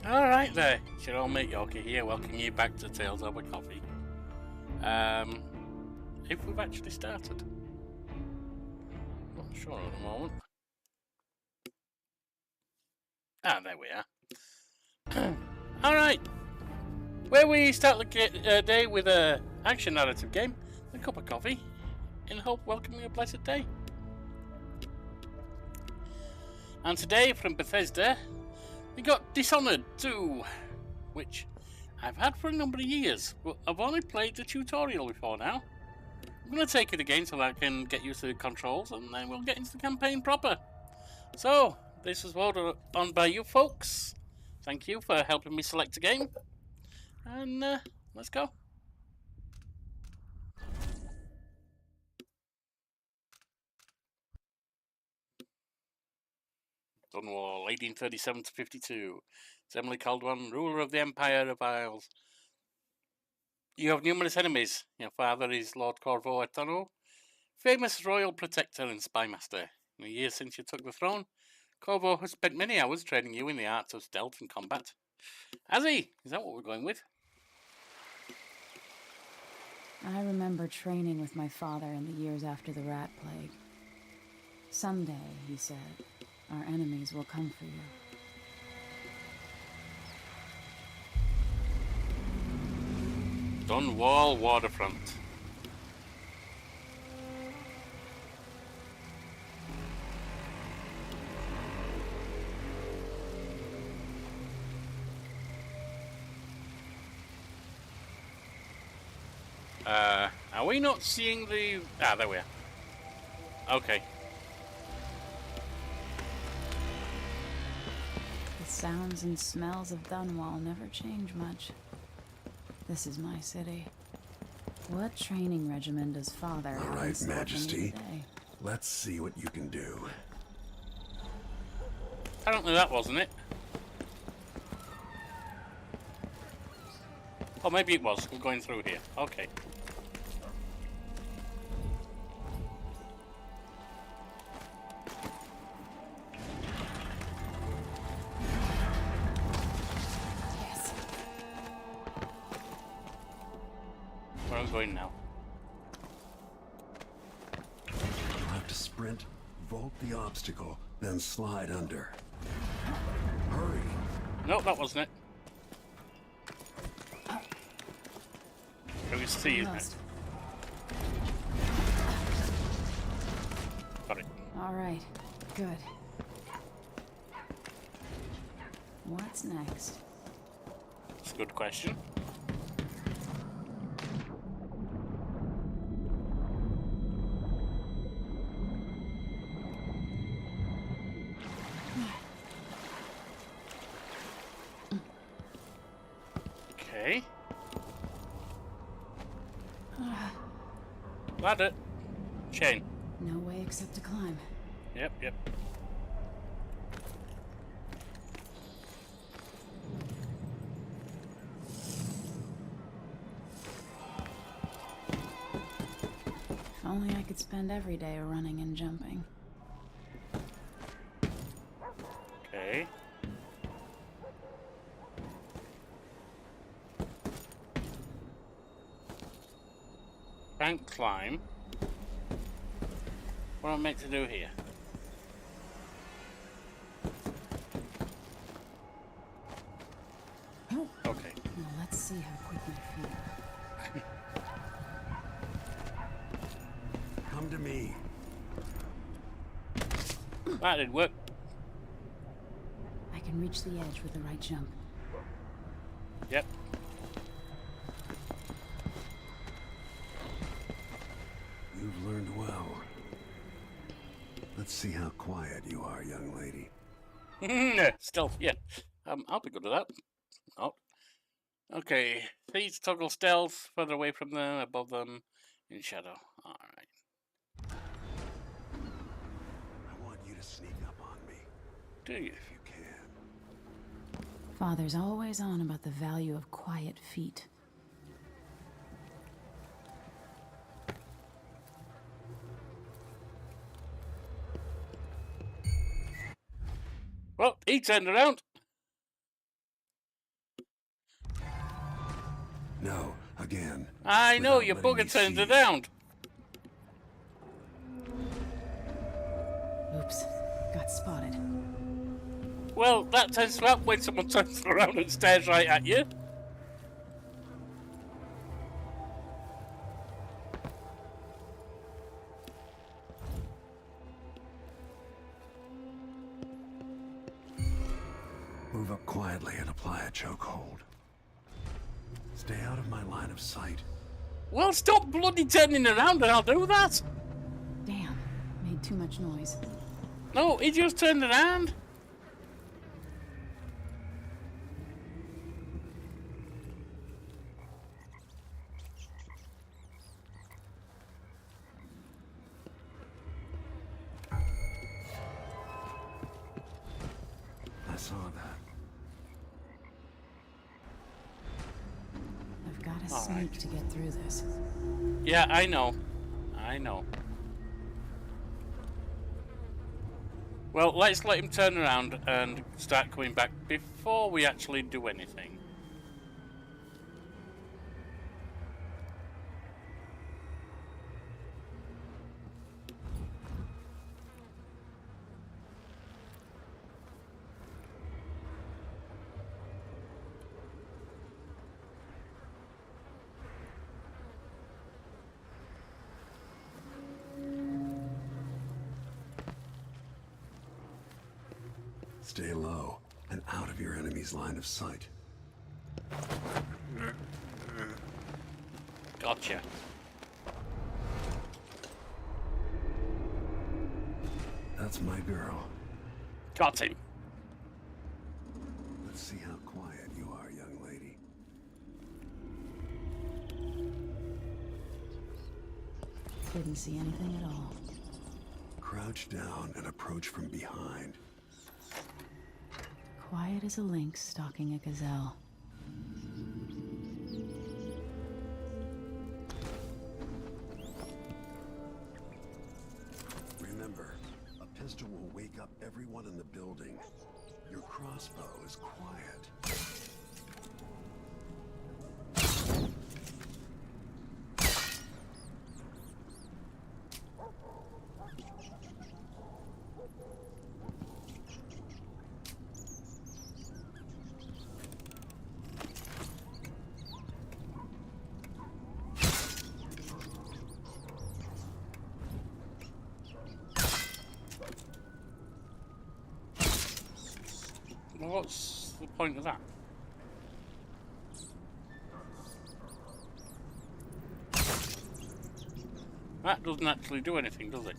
Alright there, it's your old mate Yorkie here, welcoming you back to Tales Over Coffee. If we've actually started. Not sure at the moment. Ah, there we are. Alright, where we start the day with a action narrative game, a cup of coffee, in hope welcoming a blessed day. And today from Bethesda, we got Dishonored 2, which I've had for a number of years, but I've only played the tutorial before now. I'm going to take it again so I can get used to the controls, and then we'll get into the campaign proper. So, this was voted on by you folks. Thank you for helping me select a game. And let's go. Dunwall, 1837 to 52. Emily Caldwell, ruler of the Empire of Isles. You have numerous enemies. Your father is Lord Corvo Etano, famous royal protector and spymaster. In the years since you took the throne, Corvo has spent many hours training you in the arts of stealth and combat. Has he? Is that what we're going with? I remember training with my father in the years after the rat plague. Someday, he said, our enemies will come for you. Dunwall waterfront. Are we not seeing the... Ah, there we are. Okay. The sounds and smells of Dunwall never change much. This is my city. What training regimen does Father have? All right, Majesty. Today? Let's see what you can do. Apparently that wasn't it. Oh, maybe it was. We're going through here. Okay. Yes. Where I'm going now. You'll have to sprint, vault the obstacle, then slide under. Hurry! No, that wasn't it. It was C, isn't it? Got it. All right. Good. What's next? That's a good question. Okay. Ladder. Chain. No way except to climb. Yep. If only I could spend every day running and jumping. Okay. Can't climb. What am I meant to do here? Okay. Now let's see how quick my feet are. Come to me. That did work. I can reach the edge with the right jump. Yep. You've learned well. Let's see how quiet you are, young lady. Stealth, yeah. I'll be good at that. Oh. Okay. Please toggle stealth, further away from them, above them, in shadow. Alright. I want you to sneak up on me. Do you? If you can. Father's always on about the value of quiet feet. Well, he turned around. Again. I know, without your letting me bugger turned see. it around. Oops. Got spotted. Well, that tends to happen when someone turns around and stares right at you. Move up quietly and apply a chokehold. Stay out of my line of sight. Well, stop bloody turning around and I'll do that. Damn. Made too much noise. No, he just turned around. I saw that. I've got to All sneak right. to get through this. Yeah, I know. I know. Well, let's let him turn around and start coming back before we actually do anything. Stay low and out of your enemy's line of sight. Gotcha. That's my girl. Got him. Let's see how quiet you are, young lady. Couldn't see anything at all. Crouch down and approach from behind. Quiet as a lynx stalking a gazelle. Remember, a pistol will wake up everyone in the building. Your crossbow is quiet. Well, what's the point of that? That doesn't actually do anything, does it?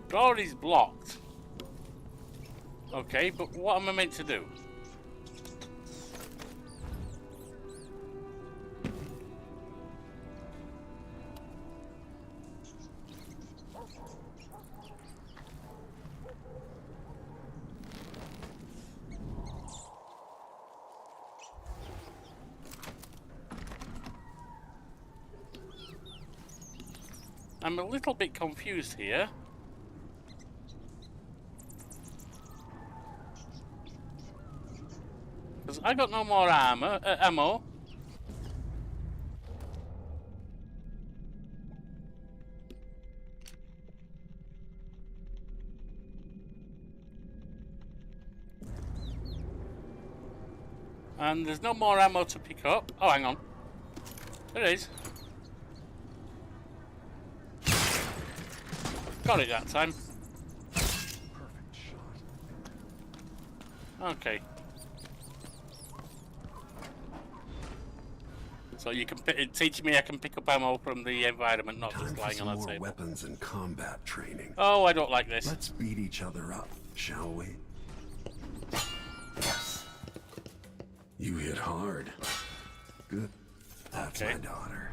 Door is blocked. Okay, but what am I meant to do? I'm a little bit confused here. Because I got no more ammo. And there's no more ammo to pick up. Oh, hang on. There is. Got it that time. Perfect shot. Okay. So you can teach me I can pick up ammo from the environment, not Time just for lying some on that more table. weapons and combat training. Oh, I don't like this. Let's beat each other up, shall we? Yes. You hit hard. Good. That's Okay. my daughter.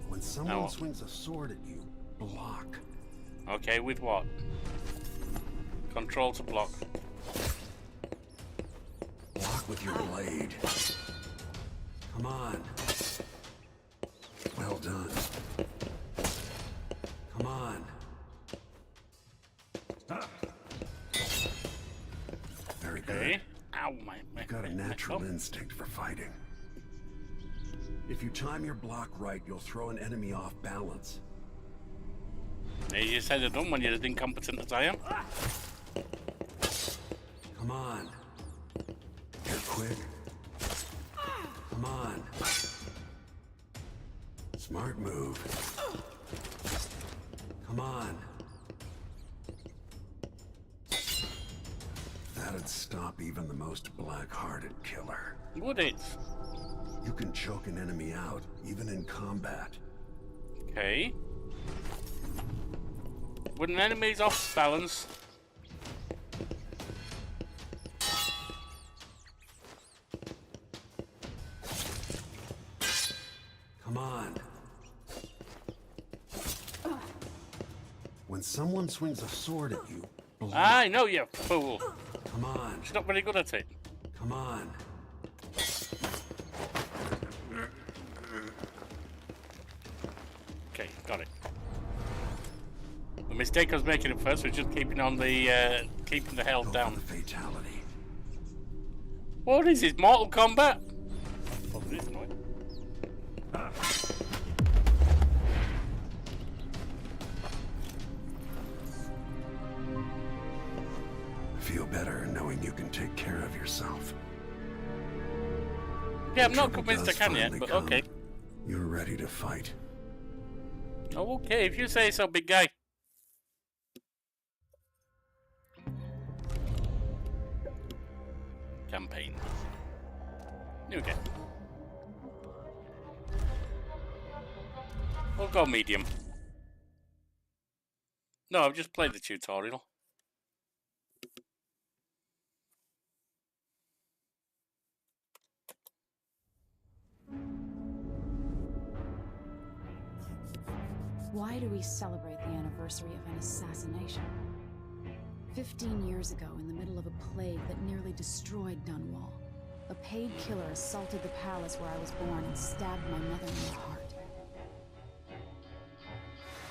When someone Now- swings a sword at you, block. Okay, with what? Control to block. Block with your blade. Come on. Well done. Come on. Very good. Okay. Ow, my. You've got a natural instinct for fighting. If you time your block right, you'll throw an enemy off balance. You said it done when you're as incompetent as I am. Come on. You're quick. Come on. Smart move. Come on. That'd stop even the most black-hearted killer. Would it? You can choke an enemy out, even in combat. Okay. When an enemy's off balance. Come on. When someone swings a sword at you, block. I know, you fool. Come on. She's not very good at it. Come on. Okay, got it. The mistake I was making at first was just keeping on the keeping the health Go down. for the fatality. What is this? Mortal Kombat? Oh, this is annoying. Feel better knowing you can take care of yourself. Yeah, I'm not Trouble convinced I does can yet, finally but come. okay. You're ready to fight. Oh, okay, if you say so, big guy. Campaign. New game. We'll go medium. No, I've just played the tutorial. Why do we celebrate the anniversary of an assassination? 15 years ago, in the middle of a plague that nearly destroyed Dunwall, a paid killer assaulted the palace where I was born and stabbed my mother in the heart.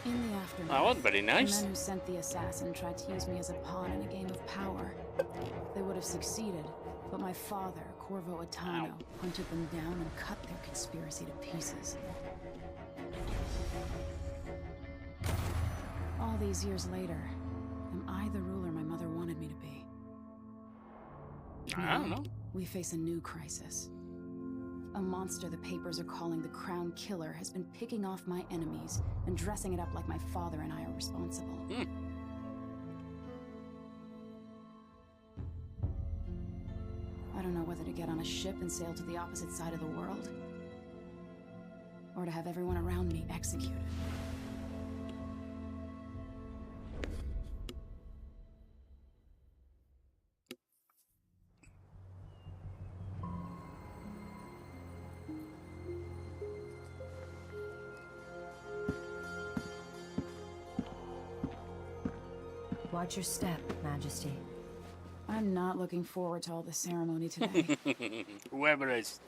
In the afternoon, That wasn't very nice. the men who sent the assassin tried to use me as a pawn in a game of power. They would have succeeded, but my father, Corvo Atano, hunted them down and cut their conspiracy to pieces. All these years later, am I the ruler my mother wanted me to be? I don't know. We face a new crisis. A monster the papers are calling the Crown Killer has been picking off my enemies and dressing it up like my father and I are responsible. I don't know whether to get on a ship and sail to the opposite side of the world, or to have everyone around me executed. Watch your step, Majesty. I'm not looking forward to all the ceremony today. Whoever it is.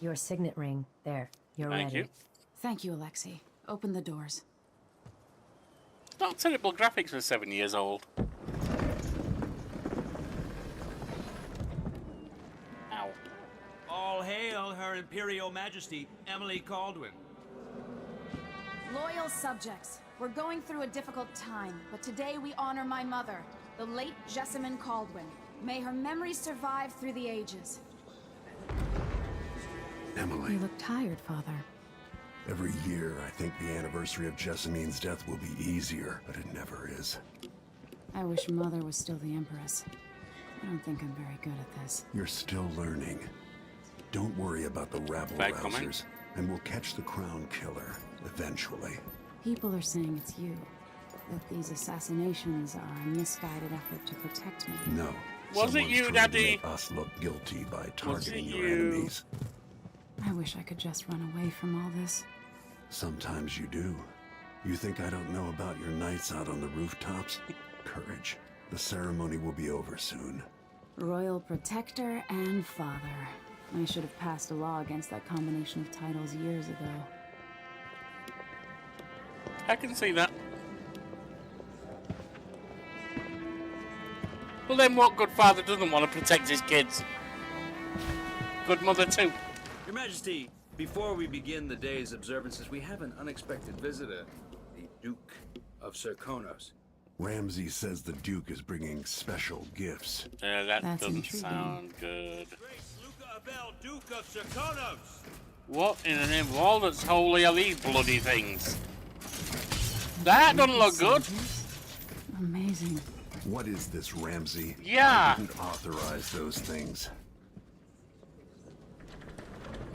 Your signet ring. There. You're Thank ready. you. Thank you, Alexei. Open the doors. Not terrible graphics for 7 years old. Ow. All hail Her Imperial Majesty, Emily Caldwin. Loyal subjects, we're going through a difficult time, but today we honor my mother, the late Jessamine Caldwin. May her memory survive through the ages. Emily, You look tired, Father. every year I think the anniversary of Jessamine's death will be easier, but it never is. I wish Mother was still the Empress. I don't think I'm very good at this. You're still learning. Don't worry about the Bad comment. rabble-rousers, and we'll catch the Crown Killer, eventually. People are saying it's you. That these assassinations are a misguided effort to protect me. No. Was it someone's you, trying Daddy? to make us look guilty by targeting your you? enemies. I wish I could just run away from all this. Sometimes you do. You think I don't know about your nights out on the rooftops? Courage. The ceremony will be over soon. Royal Protector and Father. I should have passed a law against that combination of titles years ago. I can see that. Well then, what good father doesn't want to protect his kids? Good mother too. Your Majesty, before we begin the day's observances, we have an unexpected visitor, the Duke of Serkonos. Ramsey says the Duke is bringing special gifts. That That's doesn't intriguing. sound good. Grace Luca Abel, Duke of Serkonos! What in the name of all that's holy are these bloody things? That doesn't look good. Amazing. What is this, Ramsey? Yeah. I didn't authorize those things.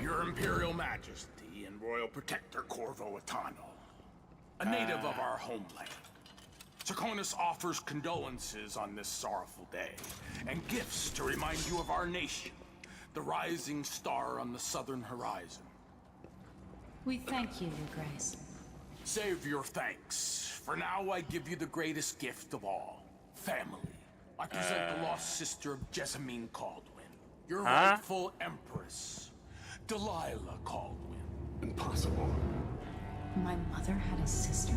Your Imperial Majesty and Royal Protector Corvo Atano, a native of our homeland. Serkonos offers condolences on this sorrowful day, and gifts to remind you of our nation, the rising star on the southern horizon. We thank you, Your Grace. Save your thanks. For now, I give you the greatest gift of all, family. I present the lost sister of Jessamine Caldwin, your rightful empress, Delilah Caldwin. Impossible. My mother had a sister?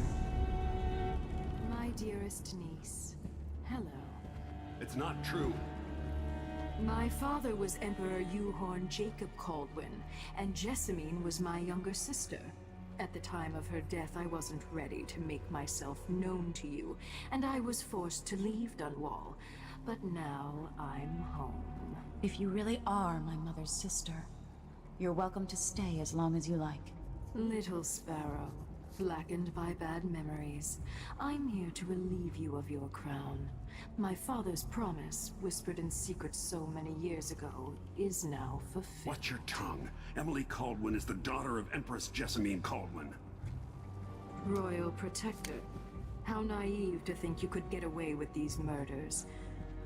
My dearest niece, hello. It's not true. My father was Emperor Euhorn Jacob Caldwin, and Jessamine was my younger sister. At the time of her death, I wasn't ready to make myself known to you, and I was forced to leave Dunwall. But now I'm home. If you really are my mother's sister, you're welcome to stay as long as you like. Little sparrow, blackened by bad memories, I'm here to relieve you of your crown. My father's promise, whispered in secret so many years ago, is now fulfilled. Watch your tongue. Emily Caldwin is the daughter of Empress Jessamine Caldwin. Royal Protector. How naive to think you could get away with these murders.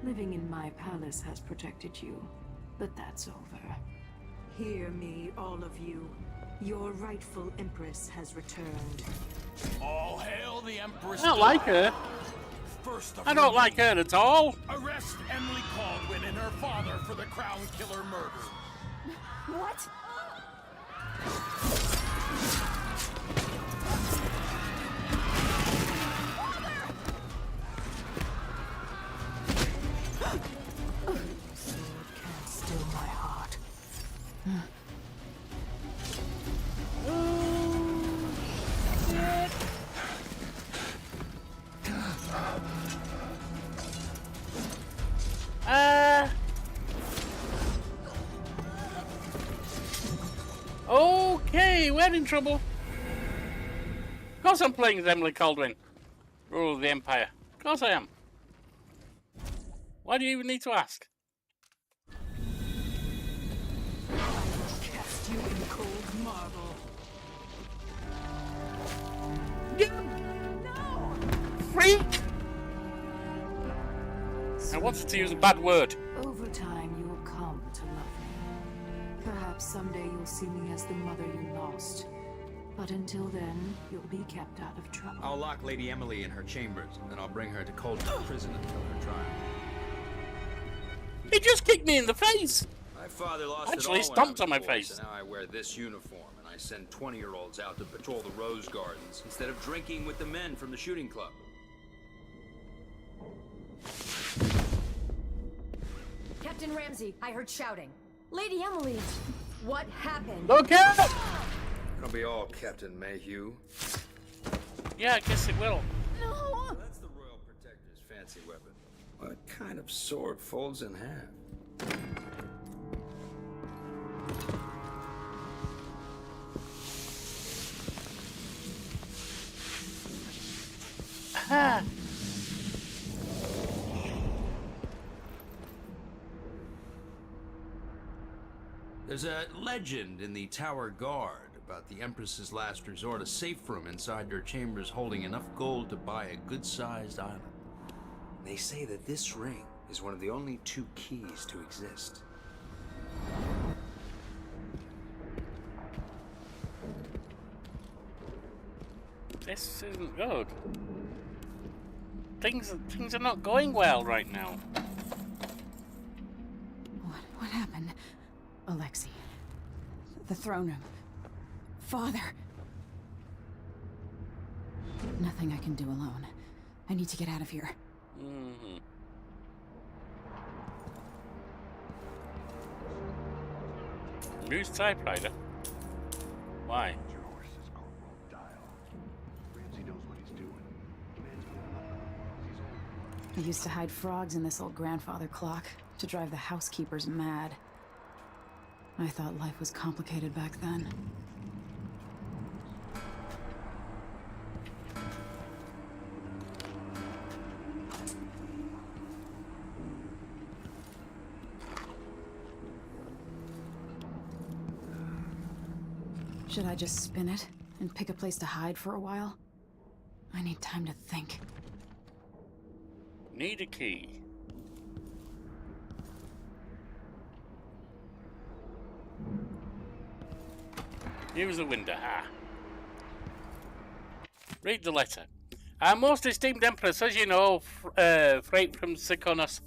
Living in my palace has protected you, but that's over. Hear me, all of you. Your rightful Empress has returned. All hail the Empress. I don't like her. First of I don't like her at all. Arrest Emily Caldwin and her father for the Crown Killer murder. What? Sword can't still my heart. Okay, we're in trouble. Of course I'm playing as Emily Caldwin, ruler of the Empire. Of course I am. Why do you even need to ask? Cast you in cold marble. Freak! I wanted to use a bad word. Over time, you will come to love me. Perhaps someday you'll see me as the mother you lost. But until then, you'll be kept out of trouble. I'll lock Lady Emily in her chambers, and then I'll bring her to Coldwood Prison until her trial. He just kicked me in the face. My father lost Actually, it all stomped when I on was my a boy, face. So now I wear this uniform, and I send 20-year-olds out to patrol the Rose Gardens instead of drinking with the men from the shooting club. Captain Ramsey, I heard shouting. Lady Emily, what happened? Okay. It'll be all Captain Mayhew. Yeah, I guess it will. No! That's the Royal Protector's fancy weapon. What kind of sword folds in half? Ah. There's a legend in the Tower Guard about the Empress's last resort, a safe room inside her chambers holding enough gold to buy a good-sized island. They say that this ring is one of the only 2 keys to exist. This isn't good. Things are not going well right now. What happened? Alexei. The throne room. Father! Nothing I can do alone. I need to get out of here. Mm-hmm. News typewriter? Why? Your horse's corporal dial. Ramsey knows what he's doing. Man's moving up he's old. I used to hide frogs in this old grandfather clock to drive the housekeepers mad. I thought life was complicated back then. Should I just spin it and pick a place to hide for a while? I need time to think. Need a key. Use the window. Read the letter. Our most esteemed Empress, as you know, freight from Sikonos,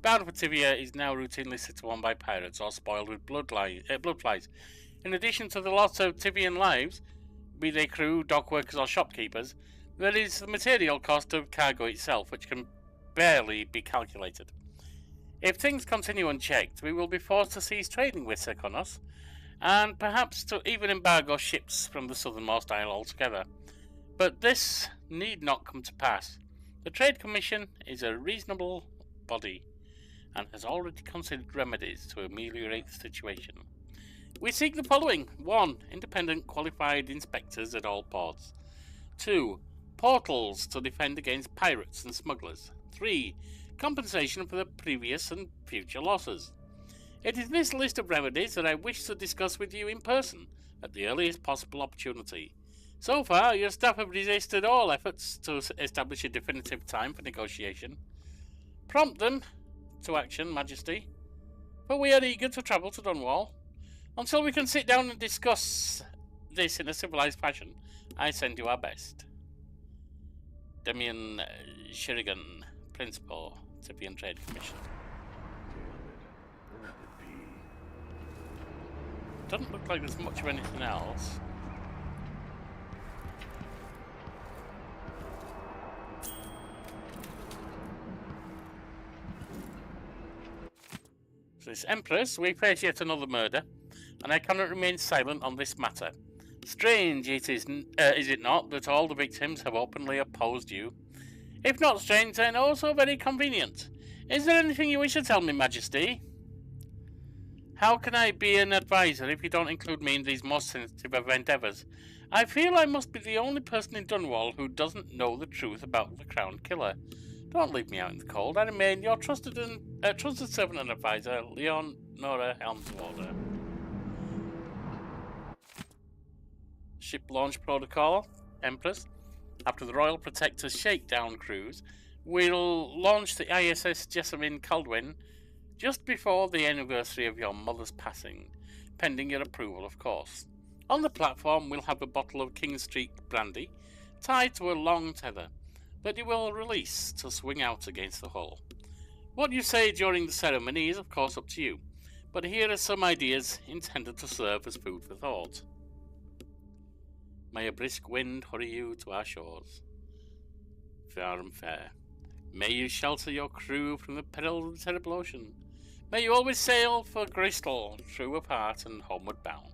bound for Tivia, is now routinely set upon by pirates or spoiled with blood flies. In addition to the loss of Tivian lives, be they crew, dock workers or shopkeepers, there is the material cost of cargo itself, which can barely be calculated. If things continue unchecked, we will be forced to cease trading with Sikonos, and perhaps to even embargo ships from the southernmost isle altogether. But this need not come to pass. The Trade Commission is a reasonable body, and has already considered remedies to ameliorate the situation. We seek the following. 1. Independent qualified inspectors at all ports. 2. Portals to defend against pirates and smugglers. 3. Compensation for the previous and future losses. It is this list of remedies that I wish to discuss with you in person at the earliest possible opportunity. So far, your staff have resisted all efforts to establish a definitive time for negotiation. Prompt them to action, Majesty, for we are eager to travel to Dunwall. Until we can sit down and discuss this in a civilized fashion, I send you our best. Demian Sherigan, Principal, Tivian Trade Commission. Doesn't look like there's much of anything else. So this Empress, we face yet another murder, and I cannot remain silent on this matter. Strange it is it not, that all the victims have openly opposed you? If not strange, then also very convenient. Is there anything you wish to tell me, Majesty? How can I be an advisor if you don't include me in these most sensitive of endeavours? I feel I must be the only person in Dunwall who doesn't know the truth about the Crown Killer. Don't leave me out in the cold. I remain your trusted servant and advisor, Leon Nora Helmswalder. Ship launch protocol, Empress. After the Royal Protector's shakedown cruise, we'll launch the ISS Jessamine Caldwin just before the anniversary of your mother's passing, pending your approval, of course. On the platform, we'll have a bottle of King Street brandy tied to a long tether that you will release to swing out against the hull. What you say during the ceremony is, of course, up to you, but here are some ideas intended to serve as food for thought. May a brisk wind hurry you to our shores, far and fair. May you shelter your crew from the perils of the terrible ocean. May you always sail for Bristol, true of heart and homeward bound.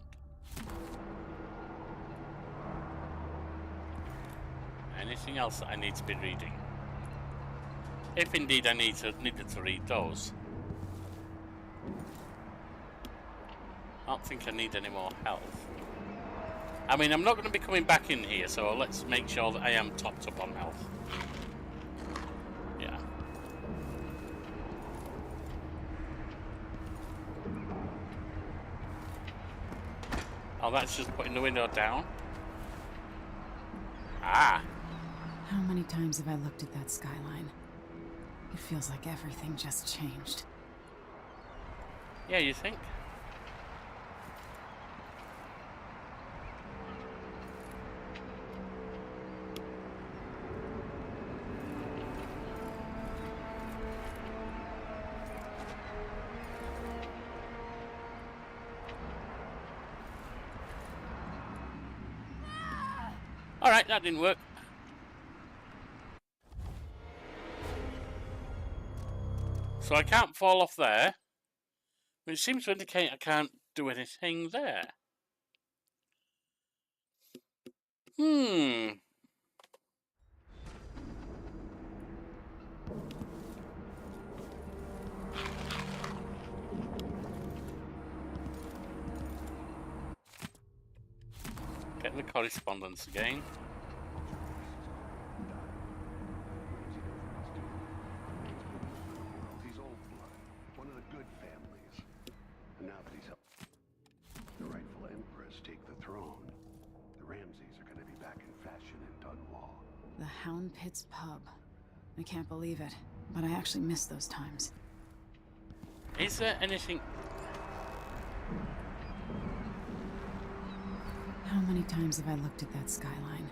Anything else that I need to be reading? If indeed I needed to read those. I don't think I need any more health. I mean, I'm not going to be coming back in here, so let's make sure that I am topped up on health. Yeah. Oh, that's just putting the window down. Ah. How many times have I looked at that skyline? It feels like everything just changed. Yeah, you think? Alright, that didn't work. So I can't fall off there, which seems to indicate I can't do anything there. Get the correspondence again. He's old blood, one of the good families. And now that he's helped the rightful empress take the throne, the Ramseys are going to be back in fashion in Dunwall. The Hound Pit's pub. I can't believe it, but I actually miss those times. Is there anything... How many times have I looked at that skyline?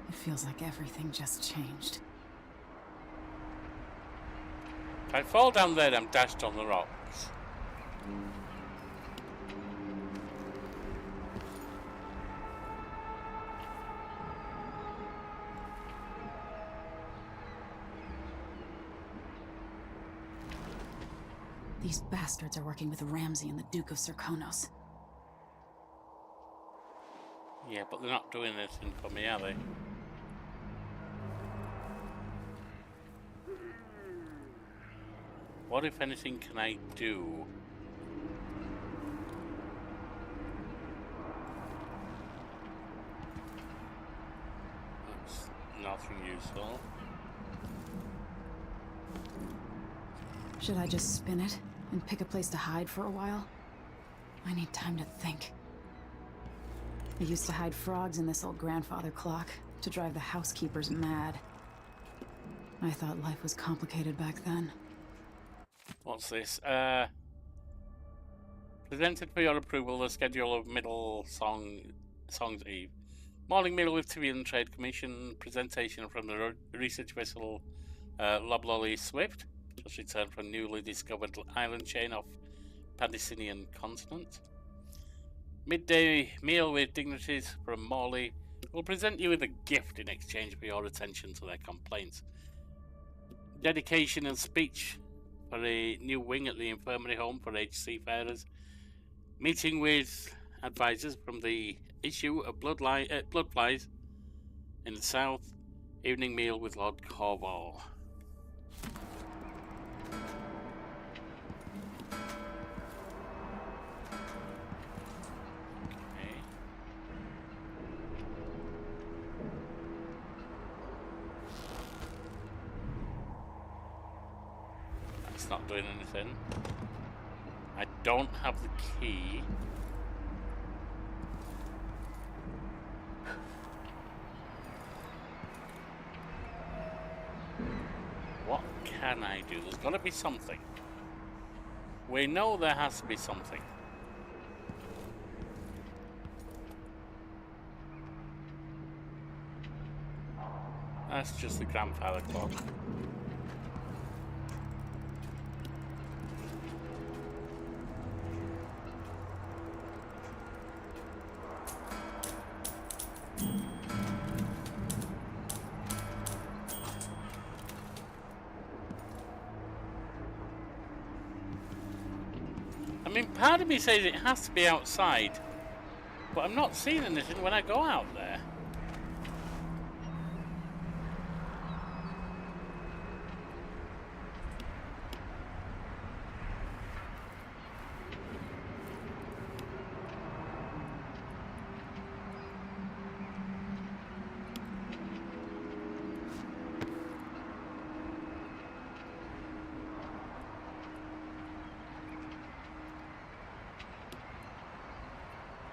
It feels like everything just changed. If I fall down there, I'm dashed on the rocks. These bastards are working with Ramsey and the Duke of Serkonos. Yeah, but they're not doing anything for me, are they? What, if anything, can I do? That's nothing useful. Should I just spin it and pick a place to hide for a while? I need time to think. I used to hide frogs in this old grandfather clock to drive the housekeepers mad. I thought life was complicated back then. What's this? Presented for your approval the schedule of Songs Eve. Morning meal with Tivian Trade Commission. Presentation from the research vessel Loblolly Swift. Just returned from newly discovered island chain off Padicinian continent. Midday meal with dignitaries from Morley will present you with a gift in exchange for your attention to their complaints. Dedication and speech for a new wing at the infirmary home for aged seafarers. Meeting with advisors from the issue of Bloodflies in the south. Evening meal with Lord Corval. Not doing anything. I don't have the key. What can I do? There's got to be something. We know there has to be something. That's just the grandfather clock. I mean, part of me says it has to be outside, but I'm not seeing anything when I go out there.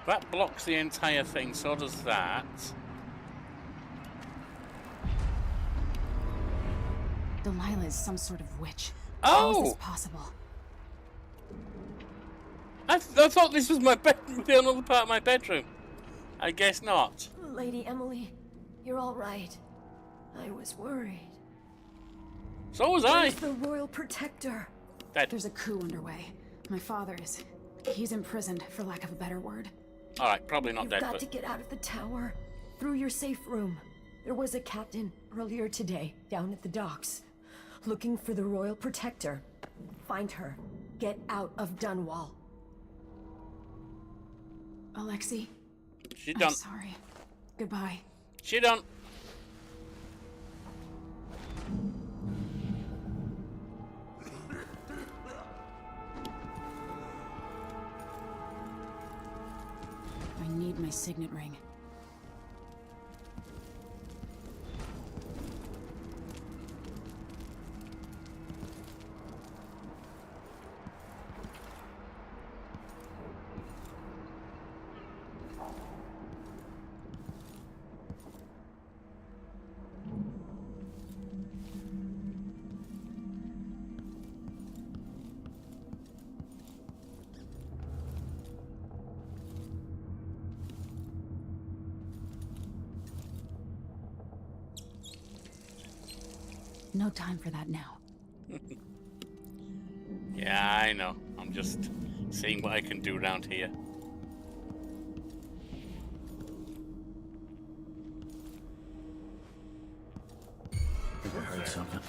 That blocks the entire thing, so does that. Delilah is some sort of witch. Oh! How is this possible? I thought this was my bedroom, the other part of my bedroom. I guess not. Lady Emily, you're all right. I was worried. So was I. Where's the Royal Protector? Dead. There's a coup underway. My father is... He's imprisoned, for lack of a better word. Alright, probably not You've dead, got but... to get out of the tower. through your safe room. There was a captain earlier today down at the docks, looking for the Royal Protector. Find her. Get out of Dunwall. Alexi, She I'm done. sorry. Goodbye. She done. I need my signet ring. No time for that now. Yeah, I know. I'm just seeing what I can do around here. I heard something.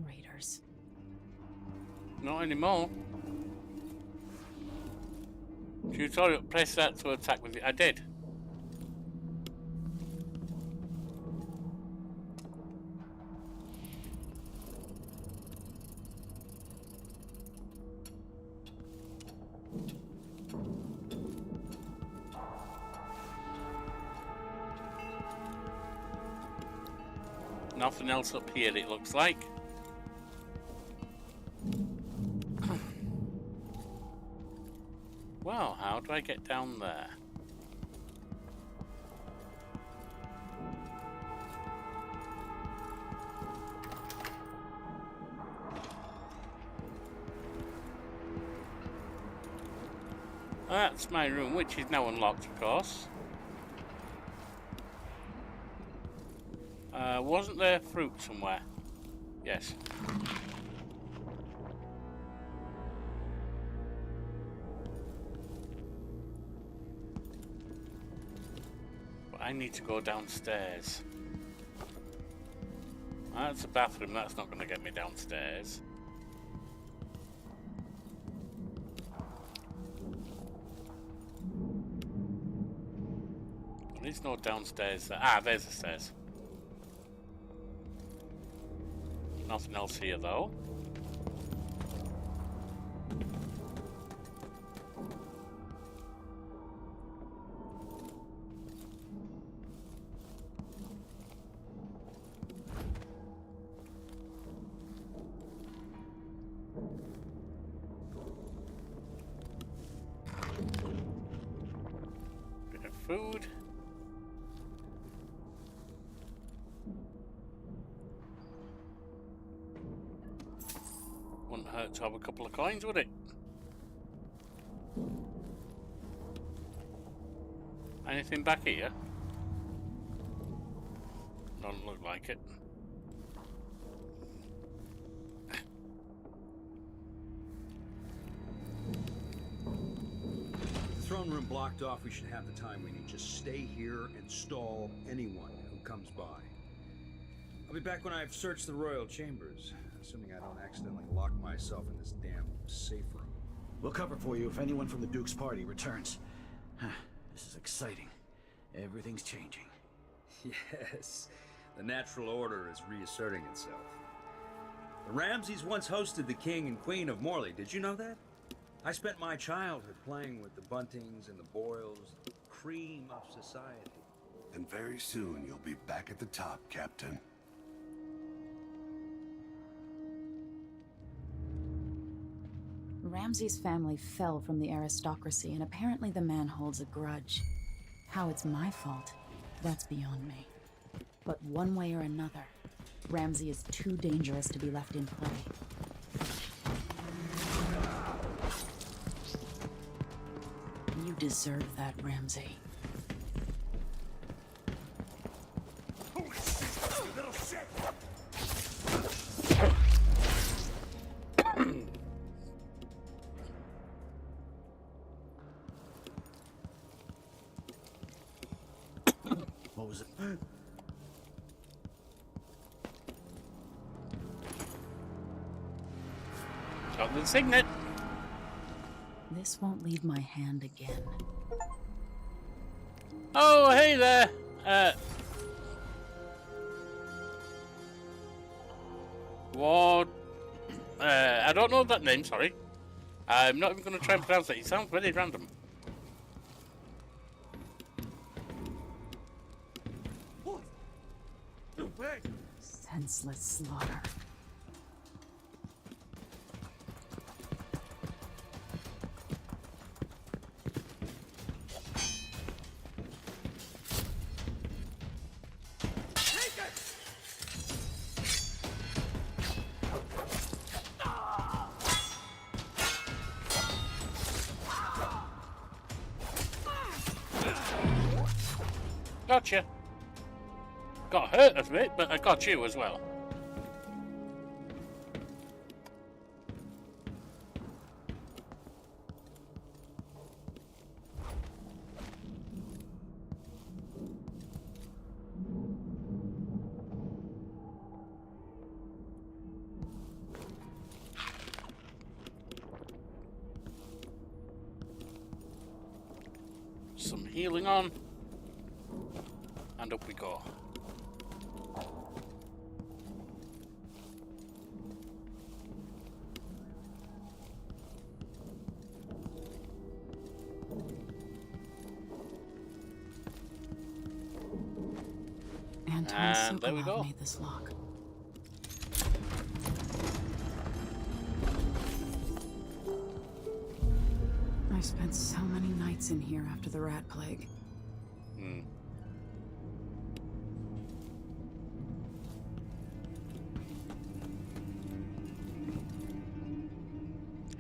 Traitors. Not anymore. Tutorial, press that to attack with it. I did. Nothing else up here, it looks like. Well, how do I get down there? That's my room, which is now unlocked, of course. Wasn't there fruit somewhere? Yes. But I need to go downstairs. That's a bathroom, that's not going to get me downstairs. There's no downstairs there. Ah, there's the stairs. Nothing else here, though. Bit of food. Wouldn't hurt to have a couple of coins, would it? Anything back here? Doesn't look like it. The throne room blocked off. We should have the time we need. Just stay here and stall anyone who comes by. I'll be back when I've searched the royal chambers, assuming I don't accidentally lock myself in this damn safe room. We'll cover for you if anyone from the Duke's party returns. This is exciting. Everything's changing. Yes, the natural order is reasserting itself. The Ramseys once hosted the King and Queen of Morley. Did you know that? I spent my childhood playing with the Buntings and the Boyles, the cream of society. And very soon you'll be back at the top, Captain. Ramsey's family fell from the aristocracy, and apparently the man holds a grudge. How it's my fault, that's beyond me. But one way or another, Ramsey is too dangerous to be left in play. You deserve that, Ramsey. What was it? Got the signet. This won't leave my hand again. Oh, hey there. What? I don't know that name, sorry. I'm not even going to try and pronounce it. It sounds very random. Senseless slaughter. Gotcha. Got hurt a bit, but I got you as well. Some healing on. And up we go. And there we go. made this lock. I spent so many nights in here after the rat plague.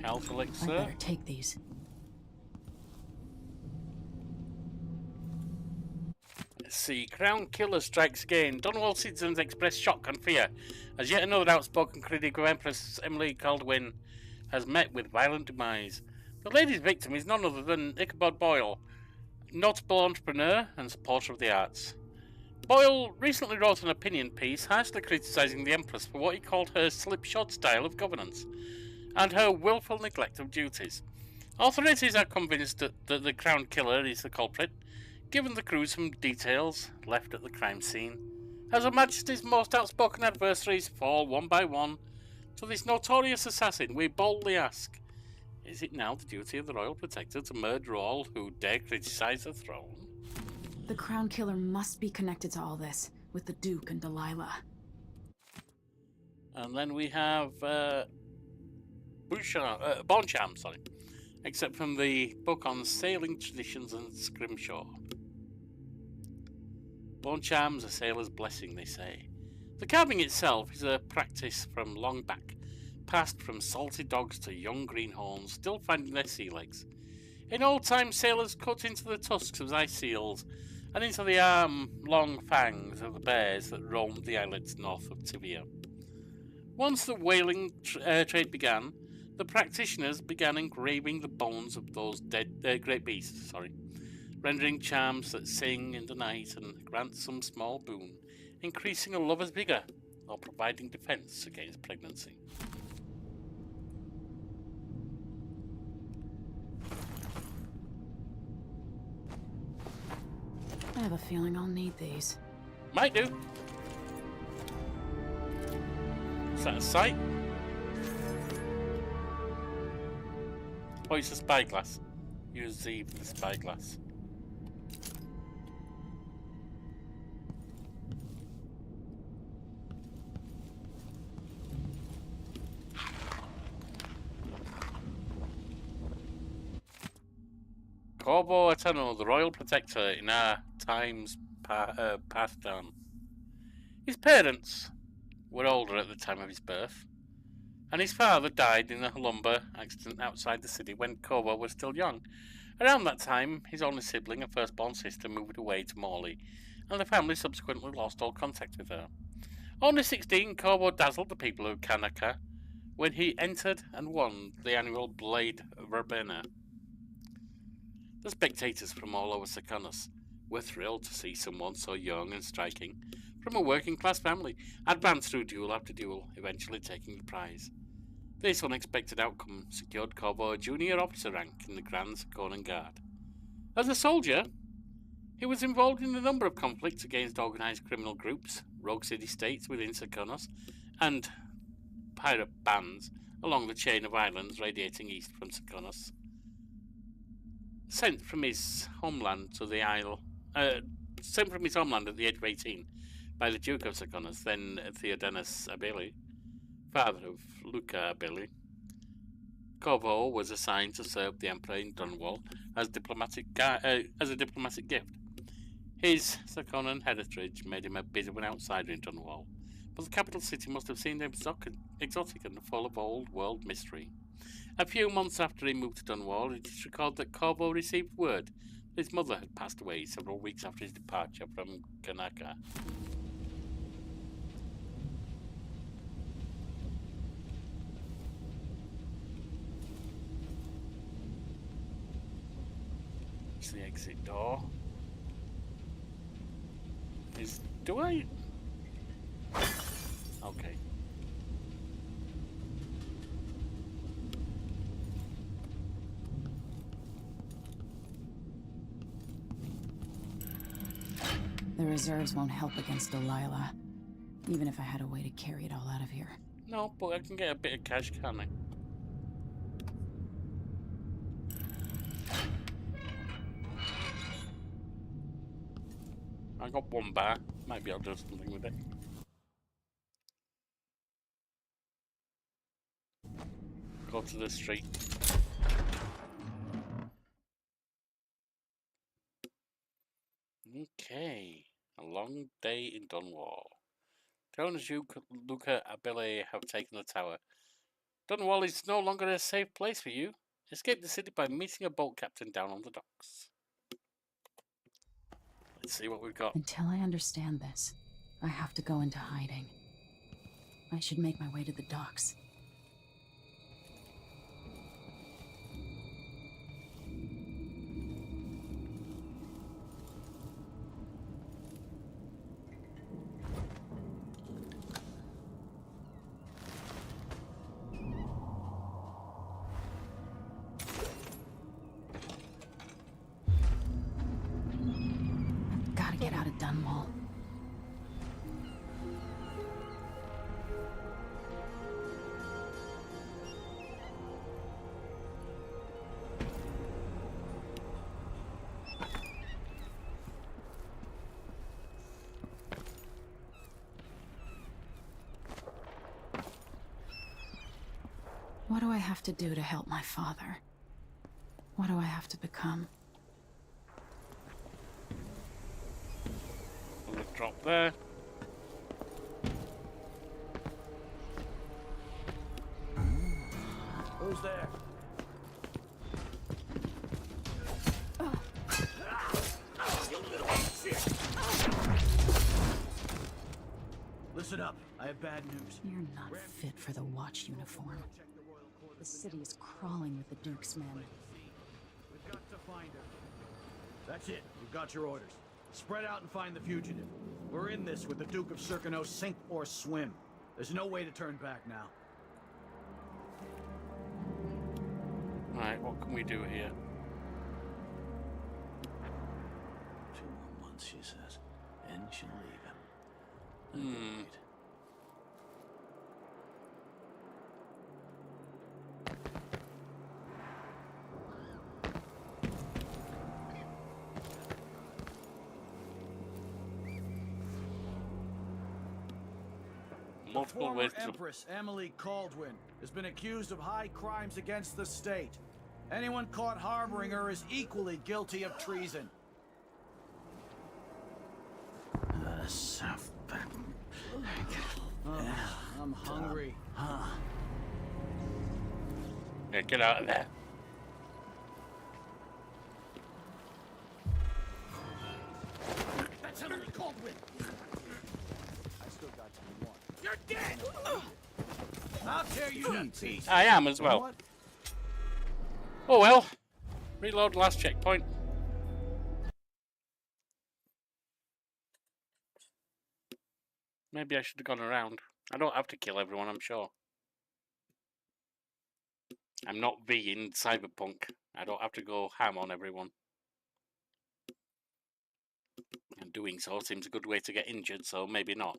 Health I elixir. better take these. Let's see. Crown Killer strikes again. Dunwall citizens express shock and fear as yet another outspoken critic of Empress Emily Caldwin has met with violent demise. The lady's victim is none other than Ichabod Boyle, notable entrepreneur and supporter of the arts. Boyle recently wrote an opinion piece harshly criticising the Empress for what he called her slipshod style of governance and her willful neglect of duties. Authorities are convinced that the Crown Killer is the culprit, given the gruesome details left at the crime scene. As Her Majesty's most outspoken adversaries fall one by one to this notorious assassin, we boldly ask, is it now the duty of the Royal Protector to murder all who dare criticise the throne? The Crown Killer must be connected to all this, with the Duke and Delilah. And then we have Boncham, sorry, except from the book on sailing traditions and scrimshaw. Boncham's a sailor's blessing, they say. The carving itself is a practice from long back, passed from salty dogs to young greenhorns, still finding their sea legs. In old times, sailors cut into the tusks of ice seals and into the long fangs of the bears that roamed the islets north of Tivia. Once the whaling trade began, the practitioners began engraving the bones of those dead great beasts, rendering charms that sing in the night and grant some small boon, increasing a lover's vigour or providing defence against pregnancy. I have a feeling I'll need these. Might do. Is that a sight? Oh, it's a spyglass. Use Z for the spyglass. Corvo Eternal, the Royal Protector in our times passed on. His parents were older at the time of his birth, and his father died in a lumber accident outside the city when Corvo was still young. Around that time, his only sibling, a firstborn sister, moved away to Morley, and the family subsequently lost all contact with her. Only 16, Corvo dazzled the people of Kanaka when he entered and won the annual Blade Verbena. The spectators from all over Seconus were thrilled to see someone so young and striking from a working-class family advance through duel after duel, eventually taking the prize. This unexpected outcome secured Corvo a junior officer rank in the Grand Seconan Guard. As a soldier, he was involved in a number of conflicts against organised criminal groups, rogue city-states within Seconos, and pirate bands along the chain of islands radiating east from Seconos. Sent from his homeland at the age of 18 by the Duke of Seconos, then Theodenis Abeli, father of Luca Abeli, Corvo was assigned to serve the Emperor in Dunwall as a diplomatic gift. His Seconan heritage made him a bit of an outsider in Dunwall, but the capital city must have seemed exotic and full of old-world mystery. A few months after he moved to Dunwall, it is recalled that Corvo received word that his mother had passed away several weeks after his departure from Kanaka. It's the exit door. Do I? Okay. The reserves won't help against Delilah, even if I had a way to carry it all out of here. No, but I can get a bit of cash, can't I? I got one bar. Maybe I'll do something with it. Go to the street. Okay. A long day in Dunwall. Joan and Luca Abele have taken the tower. Dunwall is no longer a safe place for you. Escape the city by meeting a boat captain down on the docks. Let's see what we've got. Until I understand this, I have to go into hiding. I should make my way to the docks. Get out of Dunwall. What do I have to do to help my father? What do I have to become? Drop there. Who's there? Listen up. I have bad news. You're not fit for the watch uniform. The city is crawling with the Duke's men. We've got to find her. That's it. You've got your orders. Spread out and find the fugitive. We're in this with the Duke of Serkino, sink or swim. There's no way to turn back now. Alright, what can we do here? 2 more months, she says. And she'll leave him. Agreed. Multiple ways to... Empress Emily Caldwin has been accused of high crimes against the state. Anyone caught harboring her is equally guilty of treason. I'm hungry. Yeah, get out of there. That's Emily Caldwin! I still got you one. You're dead! I'll tear you to pieces. I am as well. Oh well. Reload last checkpoint. Maybe I should have gone around. I don't have to kill everyone, I'm sure. I'm not V in Cyberpunk. I don't have to go ham on everyone. And doing so seems a good way to get injured, so maybe not.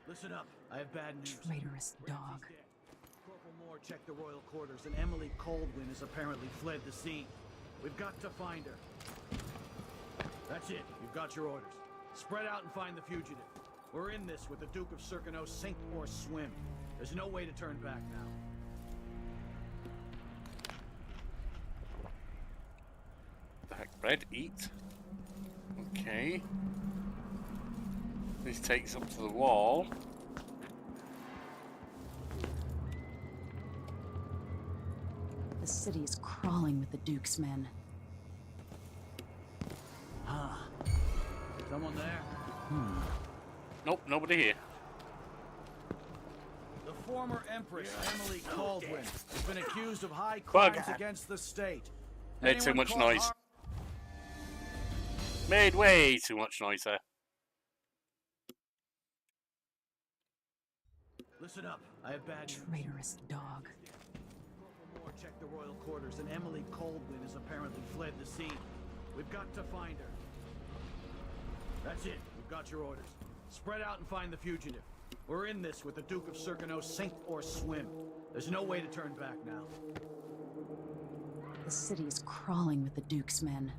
Listen up. I have bad news. Traitorous dog. Corporal Moore checked the royal quarters, and Emily Coldwin has apparently fled the scene. We've got to find her. That's it. You've got your orders. Spread out and find the fugitive. We're in this with the Duke of Circano, sink or swim. There's no way to turn back now. Back bread, eat. Okay. This takes up to the wall. The city is crawling with the Duke's men. Huh. Someone there? Nope, nobody here. The former Empress, Emily Coldwin, has been accused of high crimes against the state. Made too Anyone much caught noise. Made way too much noise there. Listen up. I have bad news. Traitorous dog. Corporal Moore checked the royal quarters, and Emily Coldwin has apparently fled the scene. We've got to find her. That's it. We've got your orders. Spread out and find the fugitive. We're in this with the Duke of Circano, sink or swim. There's no way to turn back now. The city is crawling with the Duke's men.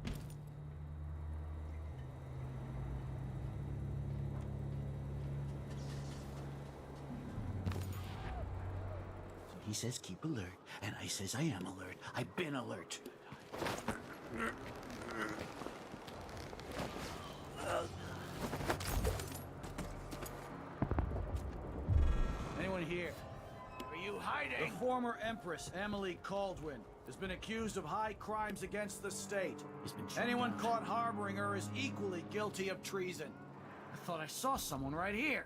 He says keep alert, and I says I am alert. I've been alert. Anyone here? Are you hiding? The former Empress, Emily Coldwin, has been accused of high crimes against the state. Anyone caught harboring her is equally guilty of treason. I thought I saw someone right here.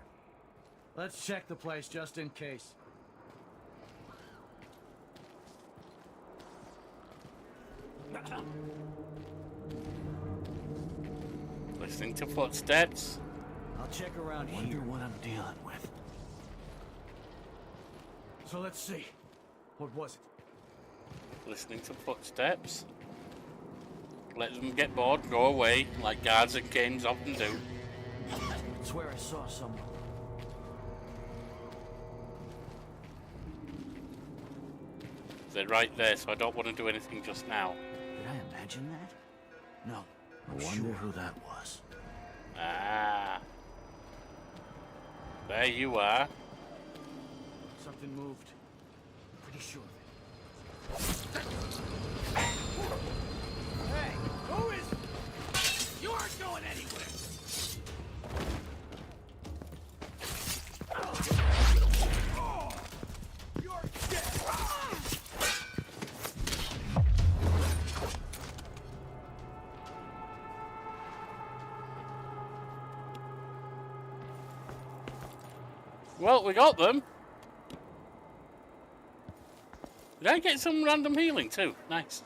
Let's check the place just in case. Listening to footsteps. I'll check around here. Wonder what I'm dealing with. So let's see. What was it? Listening to footsteps. Let them get bored, go away, like guards and games often do. I swear I saw someone. They're right there, so I don't want to do anything just now. Did I imagine that? No. I wonder who that was. Ah. There you are. Something moved. I'm pretty sure of it. Hey, who is... You aren't going anywhere! Oh, you're dead! Well, we got them. Did I get some random healing too? Nice.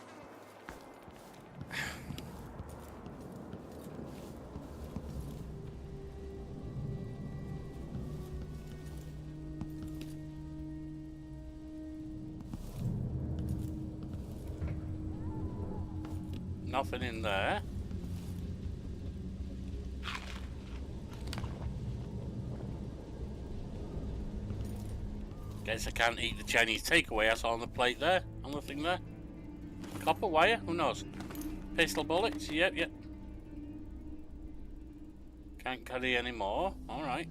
Nothing in there. Guess I can't eat the Chinese takeaway I saw on the plate there, on the thing there. Copper wire? Who knows? Pistol bullets? Yep, yep. Can't carry any more. Alright.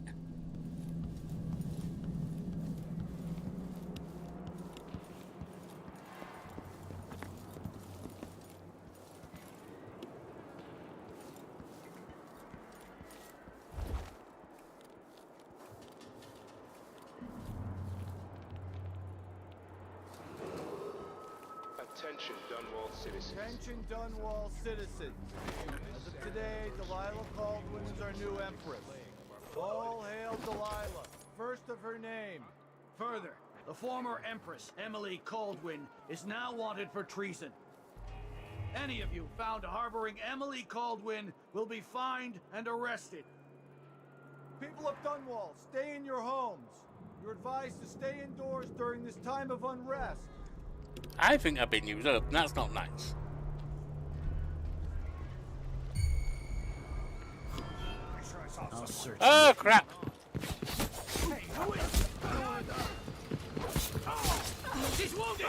Attention, Dunwall citizens. Attention, Dunwall citizens. As of today, Delilah Caldwin is our new empress. All hail Delilah, first of her name. Further, the former Empress, Emily Coldwin, is now wanted for treason. Any of you found harboring Emily Coldwin will be fined and arrested. People of Dunwall, stay in your homes. You're advised to stay indoors during this time of unrest. I think I've been used up, and that's not nice. I'll search. Oh, crap! Hey, who is? She's wounded.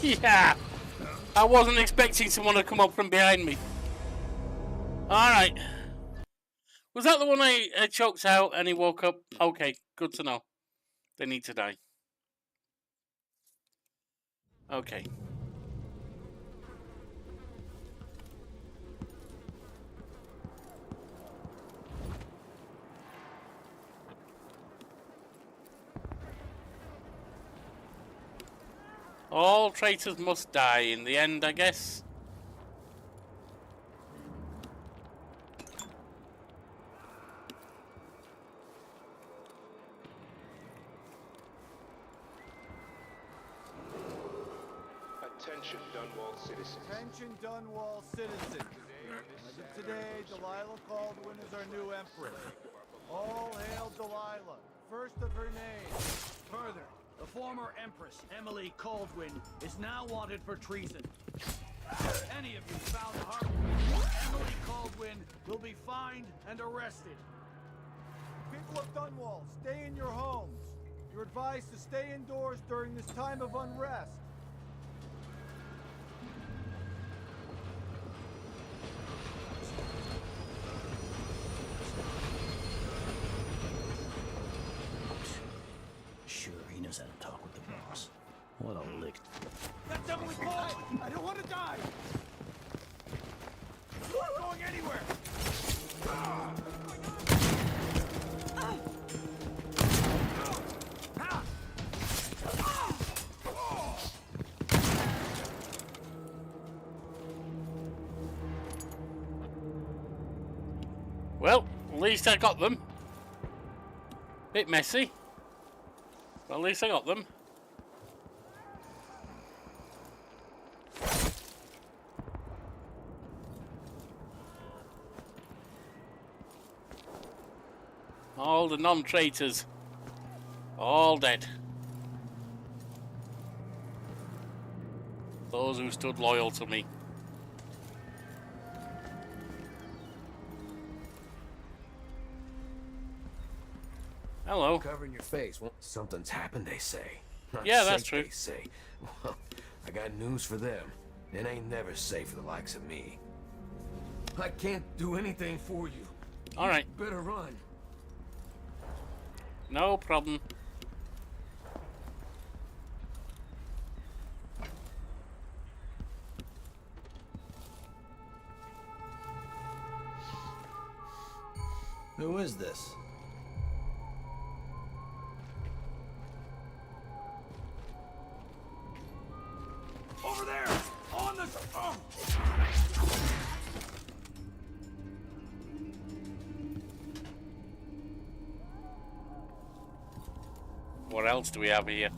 Yeah! I wasn't expecting someone to come up from behind me. Alright. Was that the one I choked out and he woke up? Okay, good to know. They need to die. Okay. All traitors must die in the end, I guess. Attention, Dunwall citizens. Attention, Dunwall citizens. As of today, Delilah Caldwin is our new empress. All hail Delilah, first of her name. Further, the former Empress, Emily Caldwin, is now wanted for treason. If any of you found harmful, Emily Caldwin will be fined and arrested. People of Dunwall, stay in your homes. You're advised to stay indoors during this time of unrest. Sure, he knows how to talk with the boss. What a lick. That's Emily Caldwin! I don't want to die! I'm not going anywhere! Well, at least I got them. Bit messy. But at least I got them. All the non-traitors. All dead. Those who stood loyal to me. Hello. Covering your face. Well, something's happened, they say. Not Yeah, that's safe, true. They say. Well, I got news for them. It ain't never safe for the likes of me. I can't do anything for you. All right. Better run. No problem. Who is this? Over there! On the... Oh. What else do we have here?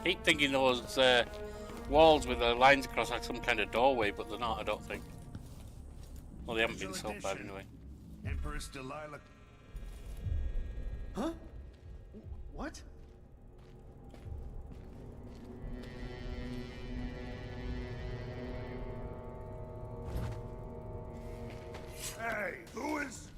Keep thinking those walls with the lines across like some kind of doorway, but they're not, I don't think. Well, they haven't been so bad anyway. Empress Delilah. Huh? What? Hey, who is...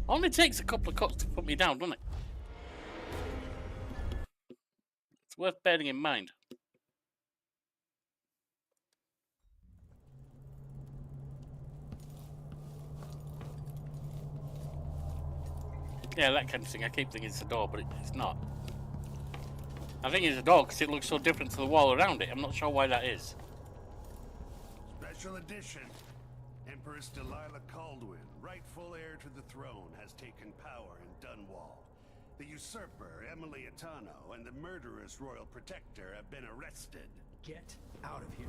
Only takes a couple of cuts to put me down, doesn't it? It's worth bearing in mind. Yeah, that kind of thing. I keep thinking it's a door, but it's not. I think it's a door because it looks so different to the wall around it. I'm not sure why that is. Special edition. Empress Delilah Caldwin, rightful heir to the throne, has taken power in Dunwall. The usurper, Emily Atano, and the murderous Royal Protector have been arrested. Get out of here.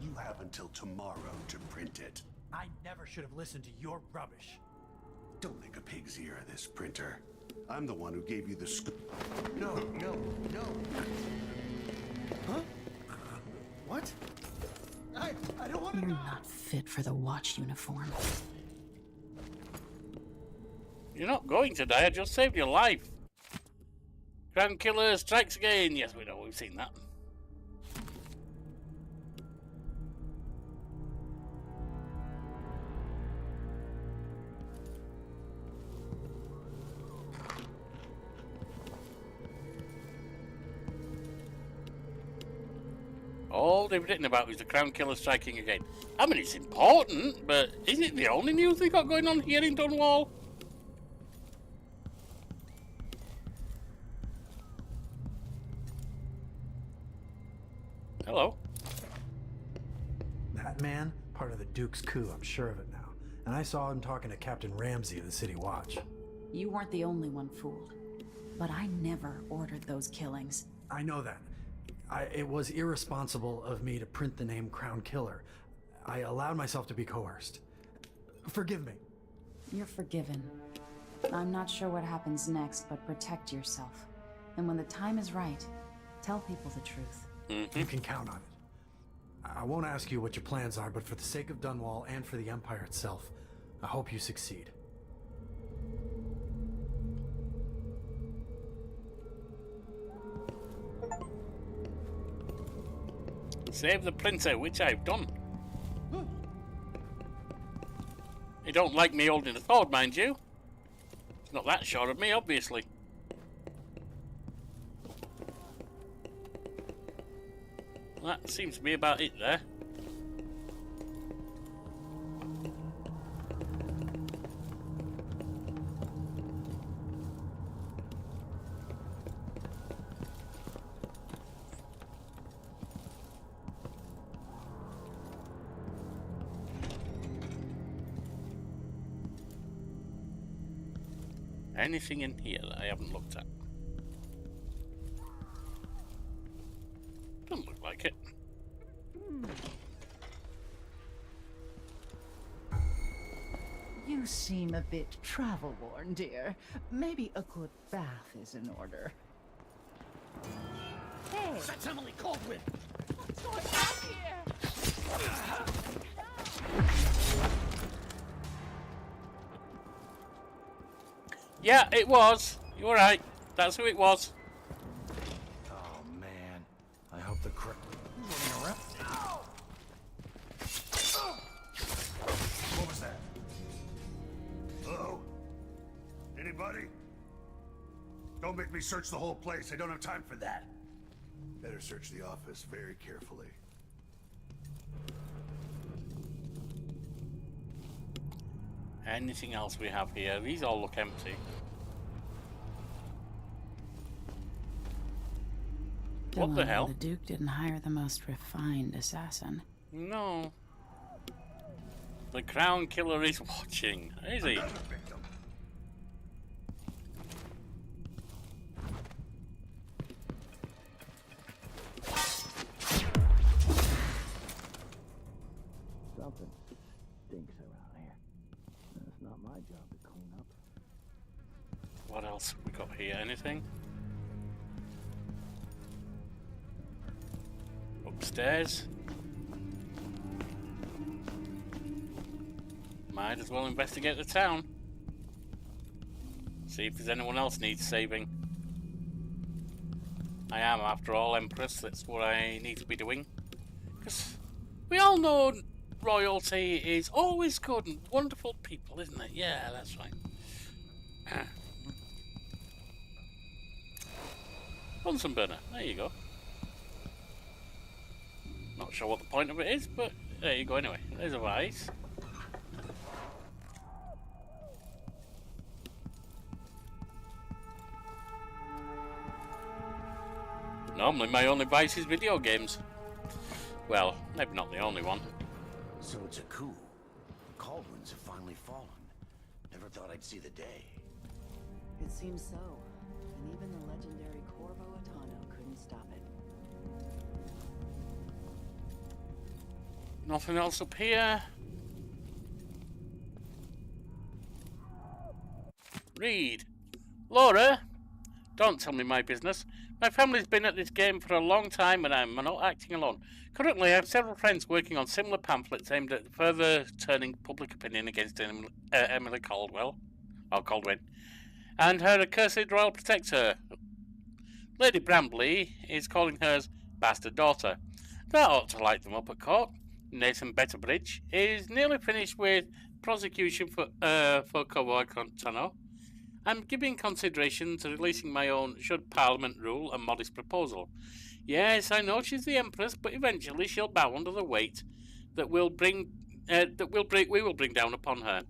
You have until tomorrow to print it. I never should have listened to your rubbish. Don't make a pig's ear of this, printer. I'm the one who gave you the scoop. No, no, no. Huh? What? I don't want to. You're not fit for the watch uniform. You're not going to die, I just saved your life. Crown Killer strikes again. Yes, we know, we've seen that. All they've written about is the Crown Killer striking again. I mean, it's important, but is it the only news they got going on here in Dunwall? Hello. That man, part of the Duke's coup, I'm sure of it now. And I saw him talking to Captain Ramsey of the City Watch. You weren't the only one fooled. But I never ordered those killings. I know that. It was irresponsible of me to print the name Crown Killer. I allowed myself to be coerced. Forgive me. You're forgiven. I'm not sure what happens next, but protect yourself. And when the time is right, tell people the truth. You can count on it. I won't ask you what your plans are, but for the sake of Dunwall and for the Empire itself, I hope you succeed. Save the printer, which I've done. You don't like me holding the sword, mind you. It's not that sure of me, obviously. That seems to be about it there. Anything in here that I haven't looked at? Doesn't look like it. You seem a bit travel-worn, dear. Maybe a good bath is in order. Hey! That's Emily Caldwin! What's going on here? Yeah, it was. You're right. That's who it was. Oh, man. I hope the crap. Who's running around? What was that? Hello? Anybody? Don't make me search the whole place. I don't have time for that. Better search the office very carefully. Anything else we have here? These all look empty. What the hell? The Duke didn't hire the most refined assassin. No. The Crown Killer is watching, is he? Another victim. Something stinks around here. It's not my job to clean up. What else have we got here? Anything? Upstairs? Might as well investigate the town. See if there's anyone else needs saving. I am, after all, Empress. That's what I need to be doing. Because we all know royalty is always good and wonderful people, isn't it? Yeah, that's right. Bunsen burner. There you go. Not sure what the point of it is, but there you go anyway. There's a vise. Normally my only vice is video games. Well, maybe not the only one. So it's a coup. The Caldwins have finally fallen. Never thought I'd see the day. It seems so. And even the legendary Corvo Attano couldn't stop it. Nothing else up here. Read. Laura, don't tell me my business. My family's been at this game for a long time and I'm not acting alone. Currently, I have several friends working on similar pamphlets aimed at further turning public opinion against Emily Caldwell, or Caldwin, and her accursed royal protector. Lady Brambley is calling hers bastard daughter. That ought to light them up at court. Nathan Betterbridge is nearly finished with prosecution for Corvo Attano. I'm giving consideration to releasing my own should Parliament rule a modest proposal. Yes, I know she's the Empress, but eventually she'll bow under the weight that we will bring down upon her.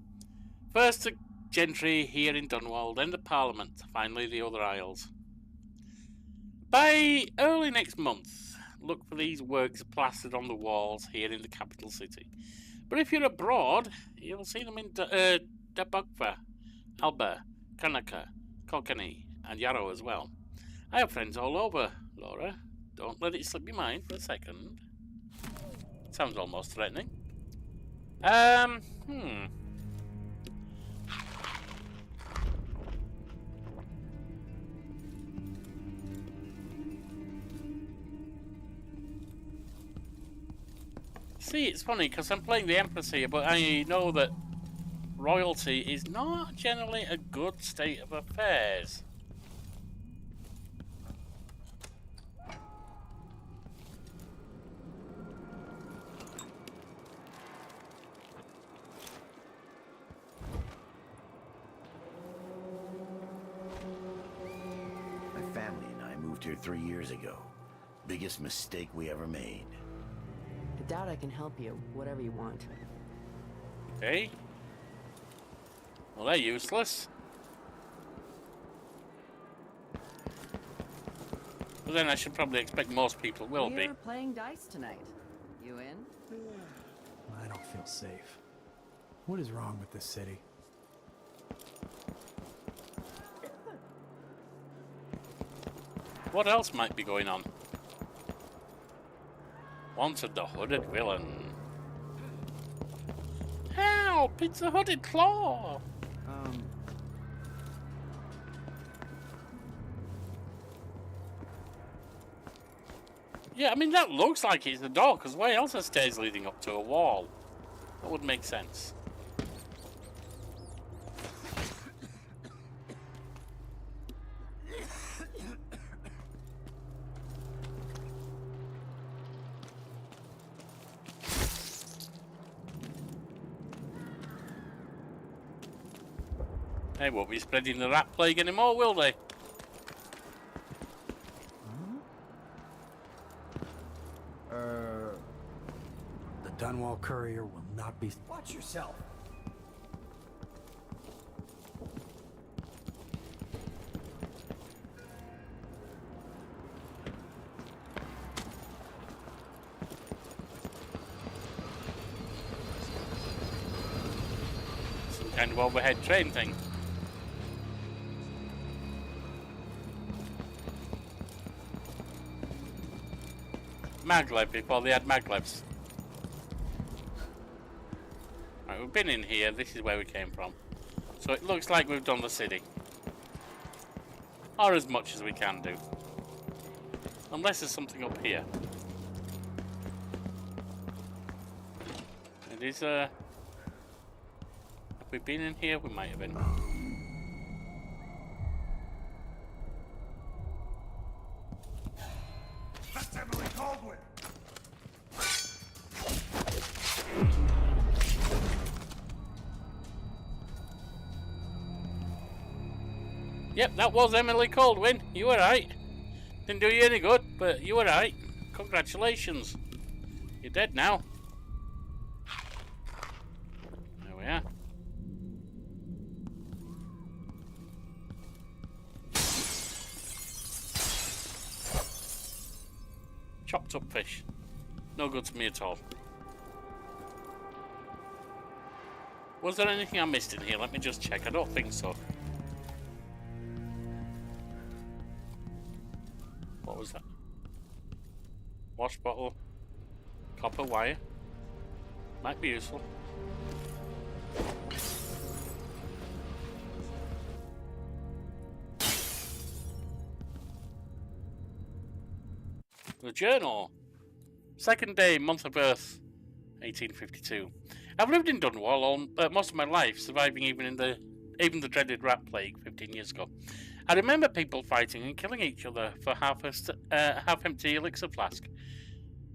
First the gentry here in Dunwall, then the Parliament, finally the other Isles. By early next month, look for these works plastered on the walls here in the capital city. But if you're abroad, you'll see them in Dabugva, Alba, Kanaka, Kilkenny, and Yarrow as well. I have friends all over, Laura. Don't let it slip your mind for a second. Sounds almost threatening. See, it's funny because I'm playing the Empress here, but I know that royalty is not generally a good state of affairs. My family and I moved here 3 years ago. Biggest mistake we ever made. I doubt I can help you, whatever you want. Okay. Well, they're useless. But then I should probably expect most people will be. We're playing dice tonight. You in? I don't feel safe. What is wrong with this city? What else might be going on? Wanted the hooded villain. Help! It's the hooded claw! Yeah, I mean, that looks like it's the door, because why else are stairs leading up to a wall? That would make sense. They won't be spreading the rat plague anymore, will they? The Dunwall courier will not be... Watch yourself. Some kind of overhead train thing. Maglev before they had maglevs. Right, we've been in here. This is where we came from. So it looks like we've done the city. Or as much as we can do. Unless there's something up here. It is have we been in here? We might have been. That's Emily Caldwin! Yep, that was Emily Caldwin. You were right. Didn't do you any good, but you were right. Congratulations. You're dead now. There we are. Chopped up fish. No good to me at all. Was there anything I missed in here? Let me just check. I don't think so. was that? Wash bottle. Copper wire. Might be useful. The journal. Second day, month of birth, 1852. I've lived in Dunwall most of my life, surviving even the dreaded rat plague 15 years ago. I remember people fighting and killing each other for half-empty elixir flask.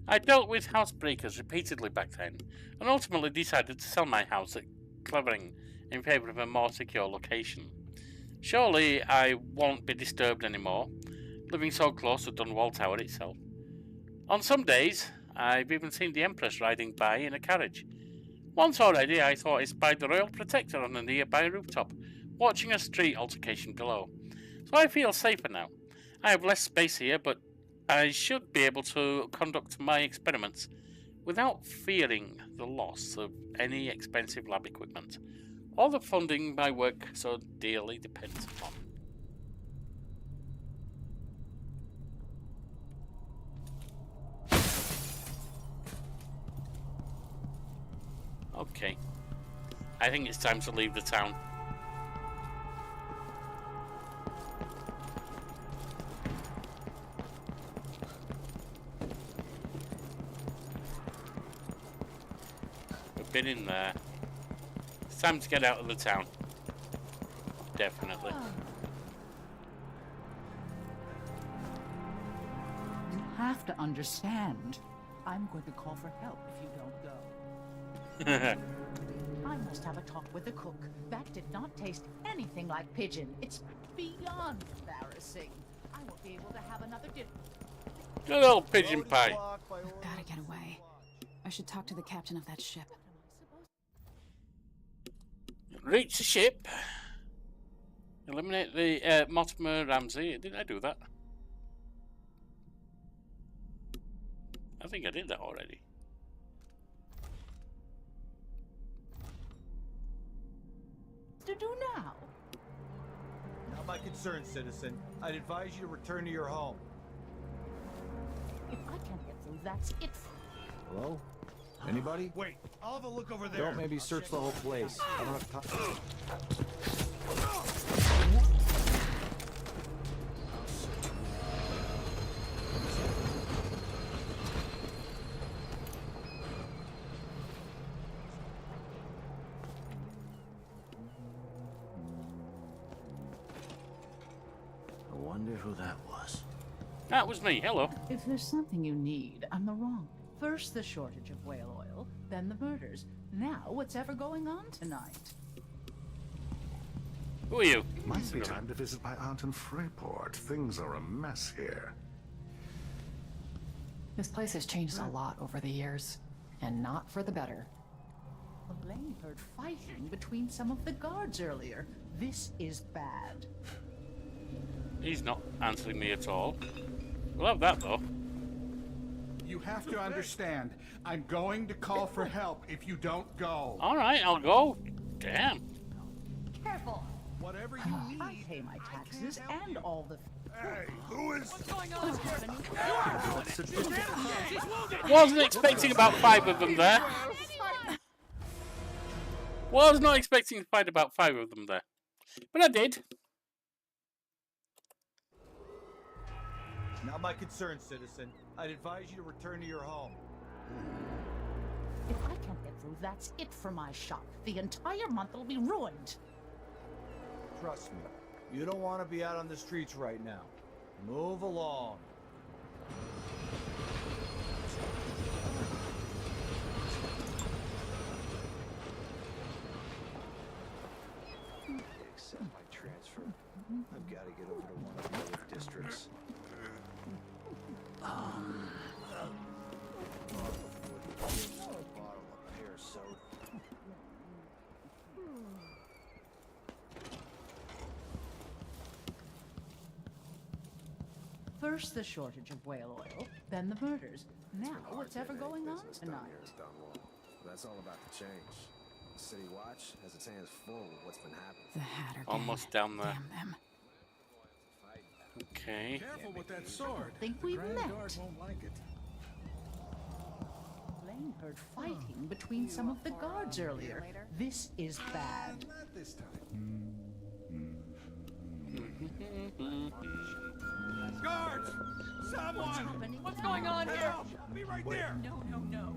I dealt with housebreakers repeatedly back then, and ultimately decided to sell my house at Clevering in favour of a more secure location. Surely I won't be disturbed anymore, living so close to Dunwall Tower itself. On some days, I've even seen the Empress riding by in a carriage. Once already, I thought I spied the Royal Protector on a nearby rooftop, watching a street altercation below. So I feel safer now. I have less space here, but I should be able to conduct my experiments without fearing the loss of any expensive lab equipment, or the funding my work so dearly depends upon. Okay. I think it's time to leave the town. We've been in there. It's time to get out of the town. Definitely. You have to understand. I'm going to call for help if you don't go. I must have a talk with the cook. That did not taste anything like pigeon. It's beyond embarrassing. I won't be able to have another dinner. Good old pigeon pie. We've gotta get away. I should talk to the captain of that ship. Reach the ship. Eliminate the Mortimer Ramsey. Did I do that? I think I did that already. To do now? Not my concern, citizen. I'd advise you to return to your home. If I can't get through, that's it. Hello? Anybody? Wait, I'll have a look over there. Don't maybe search the whole place. I don't have time. I wonder who that was. That was me. Hello. If there's something you need, I'm the wrong. First the shortage of whale oil, then the murders. Now what's ever going on tonight? Who are you? Might be time to visit my aunt in Freyport. Things are a mess here. This place has changed a lot over the years, and not for the better. Elaine heard fighting between some of the guards earlier. This is bad. He's not answering me at all. We'll have that though. You have to understand, I'm going to call for help if you don't go. Alright, I'll go. Damn. Careful. Whatever you need. I pay my taxes and all the... Hey, who is... What's going on? Wasn't expecting about 5 of them there. Was not expecting to find about 5 of them there. But I did. Not my concern, citizen. I'd advise you to return to your home. If I can't get through, that's it for my shop. The entire month will be ruined. Trust me, you don't want to be out on the streets right now. Move along. Accept my transfer. I've got to get over to one of the other districts. Bottle of pear soda. First the shortage of whale oil, then the murders. Now what's ever going on tonight? That's all about to change. The City Watch has its hands full with what's been happening. The Hatter. Almost down there. Damn them. Okay. Careful with that sword. Think we've Grand met. Guard won't like it. Blaine heard fighting between some of the guards earlier. This is bad. Not this time. Guards! Someone! What's going on here? Help! I'll be right there! No, no, no.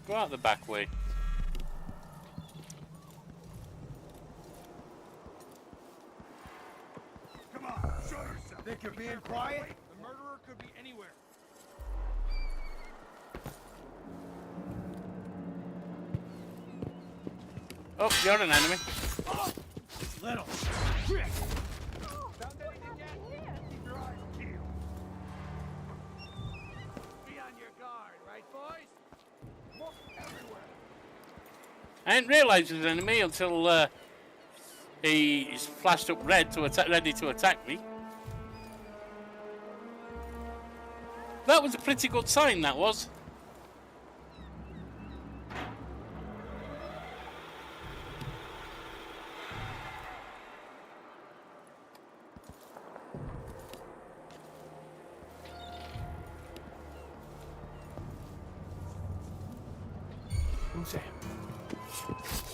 Go out the back way. Come on, show yourself! Think you're being quiet? The murderer could be anywhere. Oh, you're an enemy. Little. Found anything yet? Keep your eyes peeled. Be on your guard, right, boys? Look everywhere. I didn't realise he was an enemy until he's flashed up red to attack, ready to attack me. That was a pretty good sign, that was.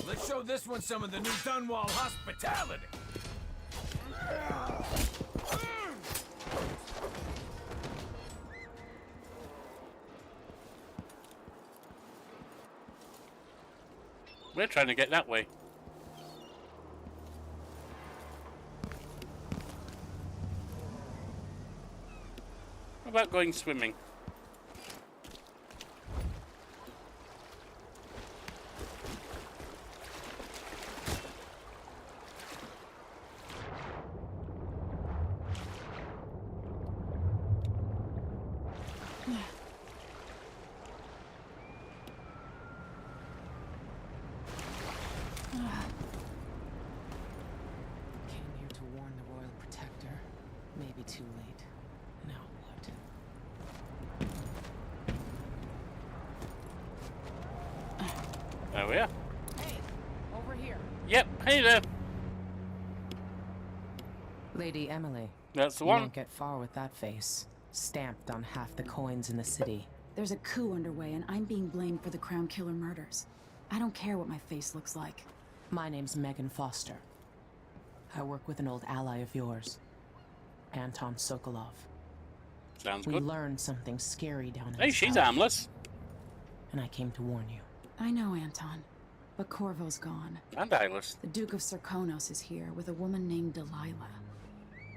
Let's show this one some of the new Dunwall hospitality. We're trying to get that way. How about going swimming? Came here to warn the Royal Protector. Maybe too late. Now what? There we are. Hey, over here. Yep, hey there. Lady Emily. That's the You one. won't get far with that face. Stamped on half the coins in the city. There's a coup underway, and I'm being blamed for the Crown Killer murders. I don't care what my face looks like. My name's Megan Foster. I work with an old ally of yours, Anton Sokolov. Sounds We good. learned something scary down in Hey, his she's house, harmless. and I came to warn you. I know, Anton, but Corvo's gone. And eyeless. The Duke of Serkonos is here with a woman named Delilah.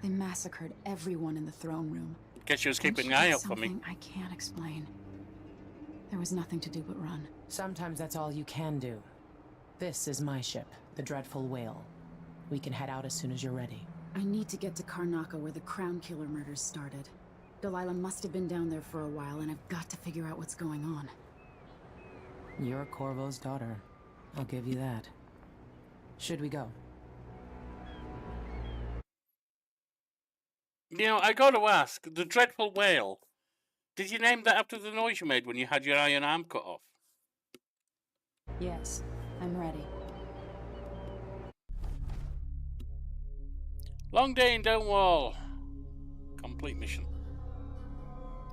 They massacred everyone in the throne room. Guess she was And keeping she an eye did out for me. something I can't explain. There was nothing to do but run. Sometimes that's all you can do. This is my ship, the Dreadful Whale. We can head out as soon as you're ready. I need to get to Karnaca where the Crown Killer murders started. Delilah must have been down there for a while, and I've got to figure out what's going on. You're Corvo's daughter. I'll give you that. Should we go? You know, I gotta ask, the Dreadful Whale, did you name that after the noise you made when you had your iron arm cut off? Yes, I'm ready. Long day in Dunwall. Complete mission.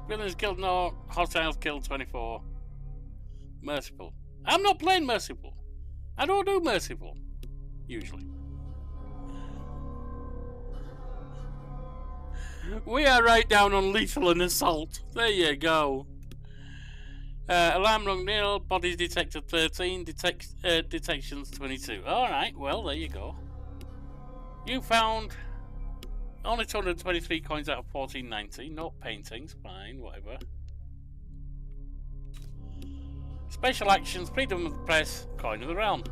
Villains killed no, hostiles killed 24. Merciful. I'm not playing Merciful. I don't do Merciful. Usually. We are right down on lethal and assault. There you go. Alarm rung nil, bodies detected 13, detections 22. Alright, well, there you go. You found only 223 coins out of 1490. No paintings, fine, whatever. Special actions, freedom of the press, coin of the realm.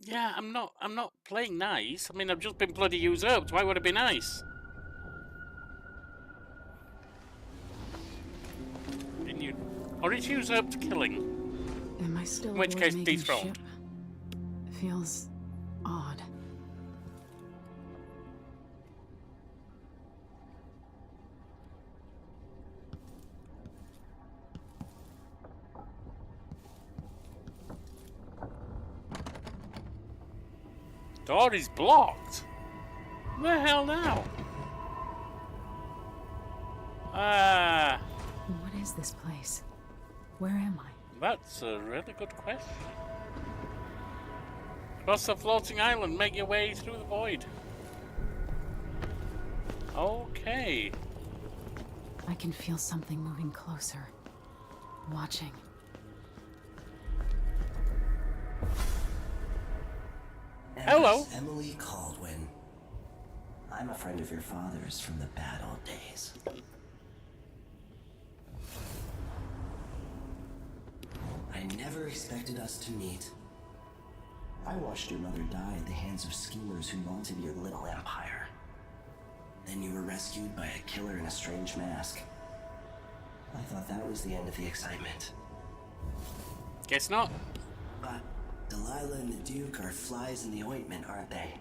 Yeah, I'm not playing nice. I mean, I've just been bloody usurped. Why would it be nice? Didn't you? Or it's usurped killing. Am I still In which aboard case, Megan's dethroned. ship? Feels odd. Door is blocked. What the hell now? What is this place? Where am I? That's a really good question. Cross the floating island, make your way through the void. Okay. I can feel something moving closer. Watching. Hello. Emily Caldwin. I'm a friend of your father's from the bad old days. I never expected us to meet. I watched your mother die at the hands of schemers who wanted your little empire. Then you were rescued by a killer in a strange mask. I thought that was the end of the excitement. Guess not. But Delilah and the Duke are flies in the ointment, aren't they?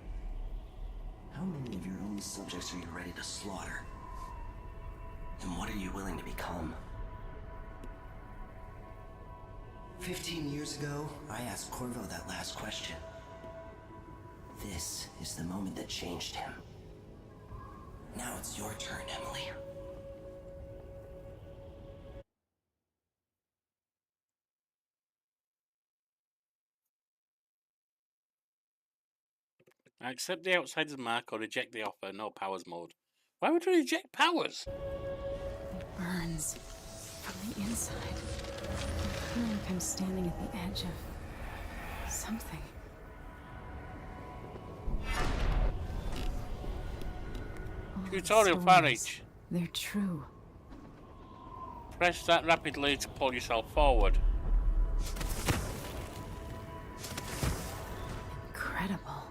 How many of your own subjects are you ready to slaughter? And what are you willing to become? 15 years ago, I asked Corvo that last question. This is the moment that changed him. Now it's your turn, Emily. I accept the outsider's mark or reject the offer. No powers mode. Why would we reject powers? It burns from the inside. I feel like I'm standing at the edge of something. Tutorial Farage. They're true. Press that rapidly to pull yourself forward. Incredible.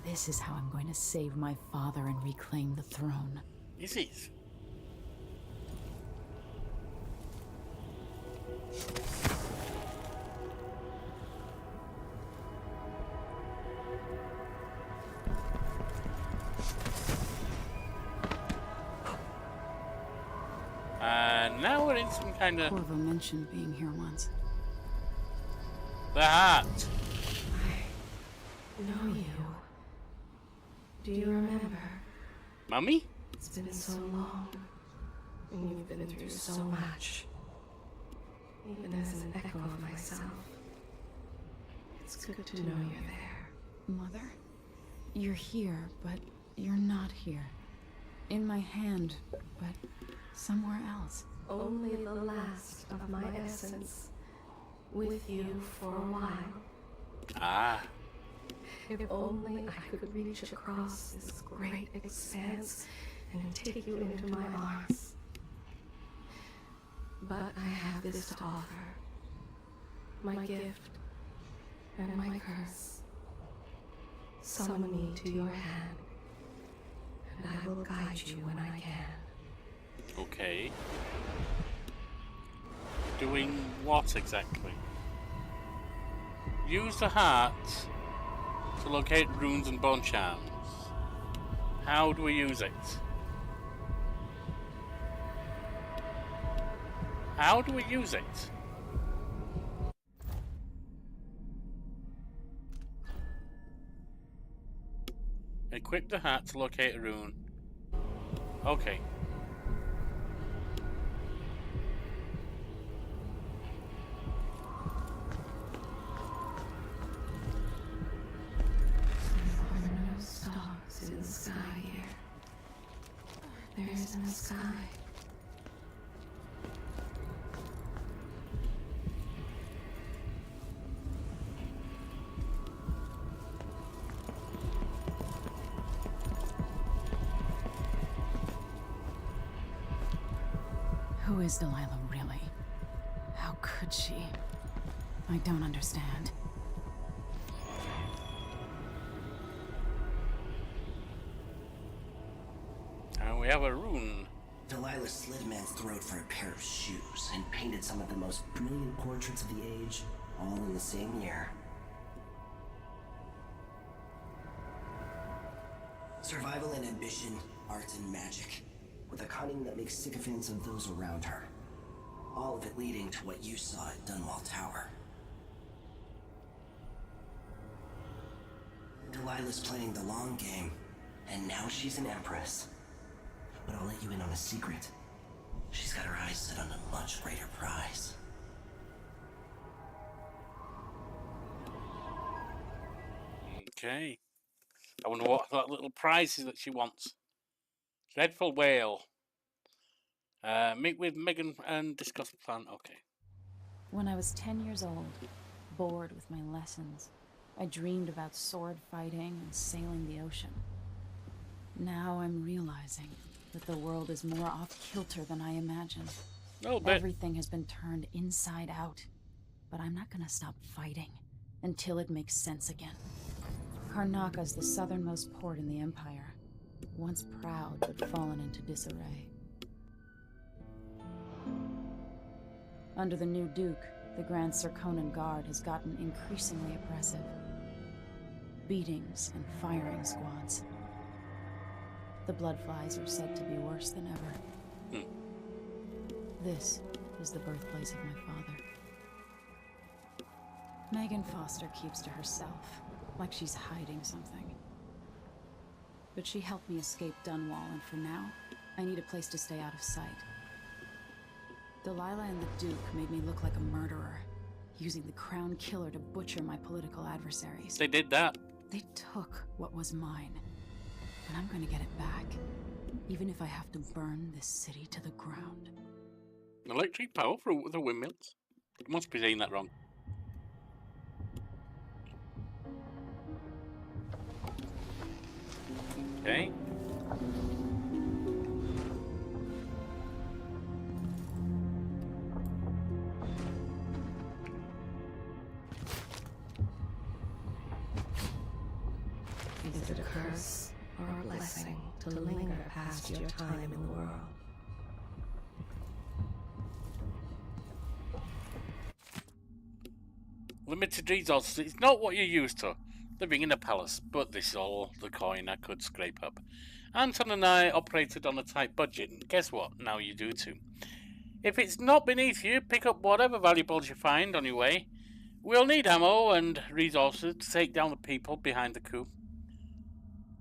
This is how I'm going to save my father and reclaim the throne. Is it? Now we're in some kind of... Corvo mentioned being here once. The heart. Know you. Do you remember? Mummy? It's been so long, and you've been through so much. Even as an echo of myself, it's good to know you're there. Mother? You're here, but you're not here. In my hand, but somewhere else. Only the last of my essence, with you for a while. Ah. If only I could reach across this great expanse and take you into my arms. But I have this to offer. My gift and my curse. Summon me to your hand, and I will guide you when I can. Okay. Doing what exactly? Use the heart to locate runes and bone charms. How do we use it? How do we use it? Equip the hat to locate a rune. Okay. There are no stars in the sky here. There isn't a sky. Who is Delilah really? How could she? I don't understand. And we have a rune. Delilah slit a man's throat for a pair of shoes and painted some of the most brilliant portraits of the age, all in the same year. Survival and ambition, art and magic, with a cunning that makes sycophants of those around her. All of it leading to what you saw at Dunwall Tower. Delilah's playing the long game, and now she's an empress. But I'll let you in on a secret. She's got her eyes set on a much greater prize. Okay. I wonder what that little prize is that she wants. Dreadful Whale. Meet with Megan and discuss the plan. Okay. When I was 10 years old, bored with my lessons, I dreamed about sword fighting and sailing the ocean. Now I'm realizing that the world is more off-kilter than I imagined. Everything has been turned inside out. But I'm not gonna stop fighting until it makes sense again. Karnaka's the southernmost port in the Empire. Once proud, but fallen into disarray. Under the new Duke, the Grand Serkonan Guard has gotten increasingly oppressive. Beatings and firing squads. The Bloodflies are said to be worse than ever. This is the birthplace of my father. Megan Foster keeps to herself, like she's hiding something. But she helped me escape Dunwall, and for now, I need a place to stay out of sight. Delilah and the Duke made me look like a murderer, using the Crown Killer to butcher my political adversaries. They did that. They took what was mine, and I'm gonna get it back, even if I have to burn this city to the ground. Electric power for the windmills? I must be saying that wrong. Okay. Is it a curse or a blessing to linger past your time in the world? Limited resources. It's not what you're used to, living in a palace, but this is all the coin I could scrape up. Anton and I operated on a tight budget, and guess what? Now you do too. If it's not beneath you, pick up whatever valuables you find on your way. We'll need ammo and resources to take down the people behind the coup.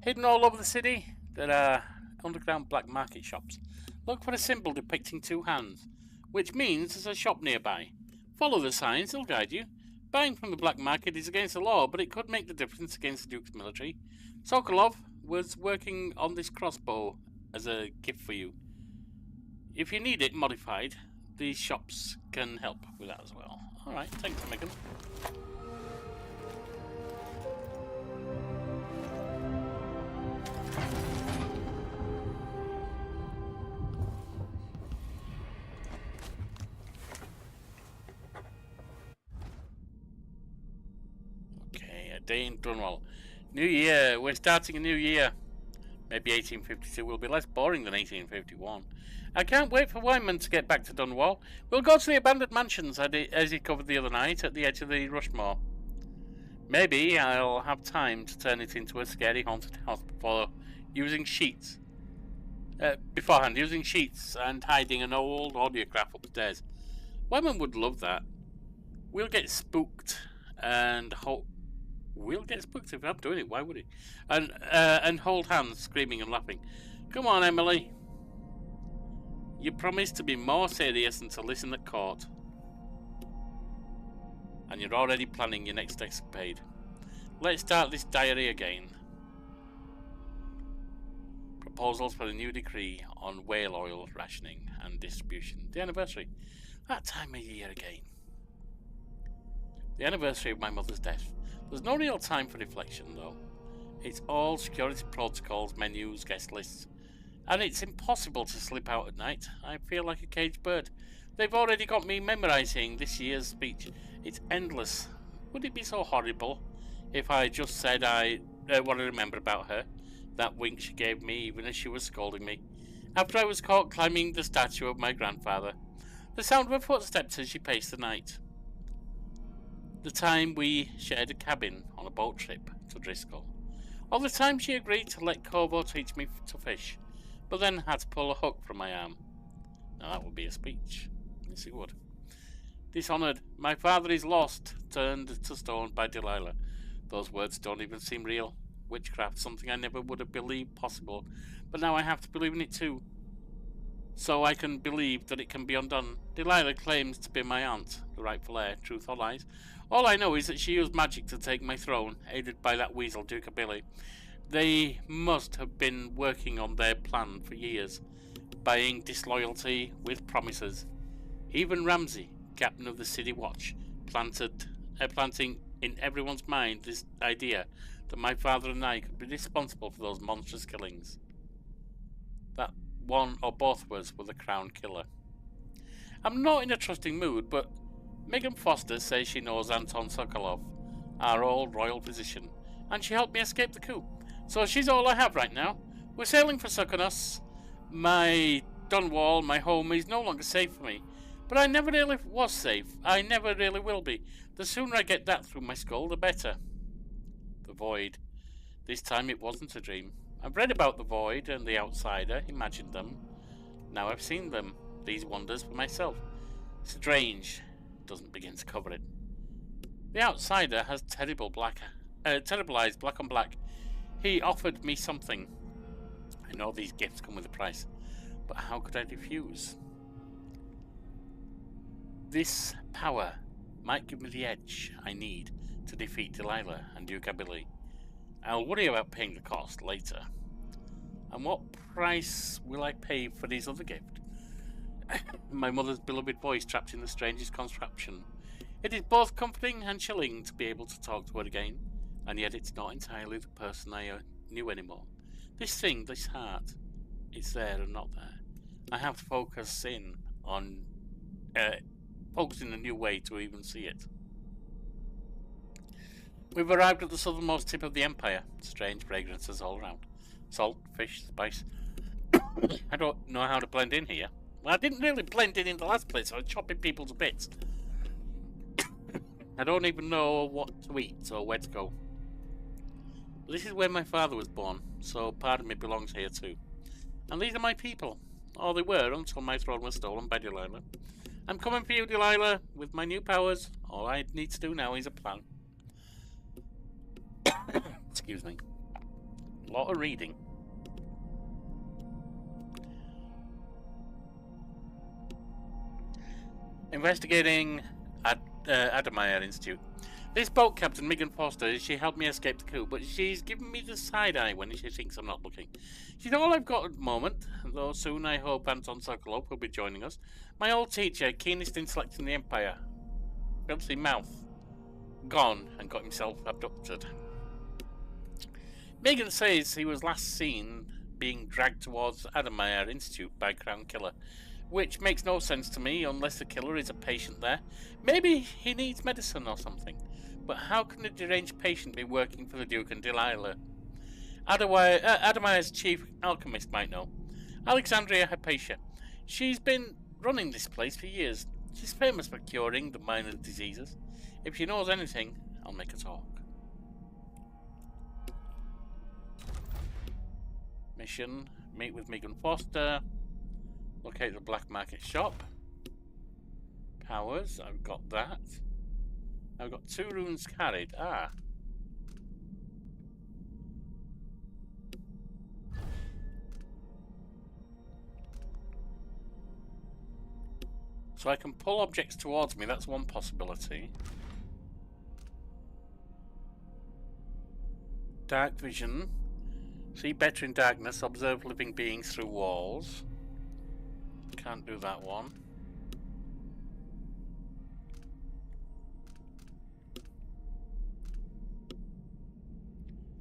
Hidden all over the city, there are underground black market shops. Look for a symbol depicting two hands, which means there's a shop nearby. Follow the signs, they'll guide you. Buying from the black market is against the law, but it could make the difference against the Duke's military. Sokolov was working on this crossbow as a gift for you. If you need it modified, these shops can help with that as well. Alright, thanks, Megan. Day in Dunwall. New year. We're starting a new year. Maybe 1852 will be less boring than 1851. I can't wait for Wyman to get back to Dunwall. We'll go to the abandoned mansions as he covered the other night at the edge of the Rushmore. Maybe I'll have time to turn it into a scary haunted house beforehand using sheets and hiding an old audiograph upstairs. Wyman would love that. We'll get spooked and hope. We'll get spooked if I'm doing it. Why would he? And hold hands, screaming and laughing. Come on, Emily. You promised to be more serious and to listen at court. And you're already planning your next escapade. Let's start this diary again. Proposals for a new decree on whale oil rationing and distribution. The anniversary. That time of year again. The anniversary of my mother's death. There's no real time for reflection, though. It's all security protocols, menus, guest lists, And it's impossible to slip out at night. I feel like a caged bird. They've already got me memorizing this year's speech. It's endless. Would it be so horrible if I just said what I remember about her? That wink she gave me even as she was scolding me. After I was caught climbing the statue of my grandfather. The sound of her footsteps as she paced the night. The time we shared a cabin on a boat trip to Driscoll. All the time she agreed to let Corvo teach me to fish, but then had to pull a hook from my arm. Now that would be a speech. Yes, it would. Dishonored. My father is lost, turned to stone by Delilah. Those words don't even seem real. Witchcraft, something I never would have believed possible, but now I have to believe in it too. So I can believe that it can be undone. Delilah claims to be my aunt, the rightful heir, truth or lies. All I know is that she used magic to take my throne, aided by that weasel Duke Billy. They must have been working on their plan for years, buying disloyalty with promises. Even Ramsay, captain of the City Watch, planting in everyone's mind this idea that my father and I could be responsible for those monstrous killings. That one or both of us were the crown killer. I'm not in a trusting mood, but Megan Foster says she knows Anton Sokolov, our old royal physician, and she helped me escape the coup. So she's all I have right now. We're sailing for Succonos. My Dunwall, my home, is no longer safe for me. But I never really was safe. I never really will be. The sooner I get that through my skull, the better. The Void. This time it wasn't a dream. I've read about the Void and the Outsider, imagined them. Now I've seen them, these wonders, for myself. Strange doesn't begin to cover it. The Outsider has terrible eyes, black on black. He offered me something. I know these gifts come with a price, but how could I refuse? This power might give me the edge I need to defeat Delilah and Duke Billy. I'll worry about paying the cost later. And what price will I pay for this other gift? My mother's beloved voice trapped in the strangest contraption. It is both comforting and chilling to be able to talk to her again, and yet it's not entirely the person I knew anymore. This thing, this heart, it's there and not there. I have to focus in on focus in a new way to even see it. We've arrived at the southernmost tip of the Empire. Strange fragrances all around. Salt, fish, spice. I don't know how to blend in here. Well, I didn't really blend in the last place. I was chopping people to bits. I don't even know what to eat or where to go. This is where my father was born, so part of me belongs here too. And these are my people. Or they were until my throne was stolen by Delilah. I'm coming for you, Delilah, with my new powers. All I need to do now is a plan. Excuse me. A lot of reading. Investigating at Adameyer Institute. This boat captain, Megan Foster, she helped me escape the coup, but she's given me the side eye when she thinks I'm not looking. She's all I've got at the moment, though soon I hope Anton Sokolov will be joining us. My old teacher, keenest intellect in the Empire. Filthy mouth. Gone and got himself abducted. Megan says he was last seen being dragged towards Adameyer Institute by Crown Killer, which makes no sense to me unless the killer is a patient there. Maybe he needs medicine or something. But how can a deranged patient be working for the Duke and Delilah? Adameyer's chief alchemist might know. Alexandria Hypatia. She's been running this place for years. She's famous for curing the minor diseases. If she knows anything, I'll make her talk. Mission, meet with Megan Foster. Locate the black market shop. Powers, I've got that. I've got 2 runes carried. So I can pull objects towards me, that's one possibility. Dark vision. See better in darkness, observe living beings through walls. Can't do that one.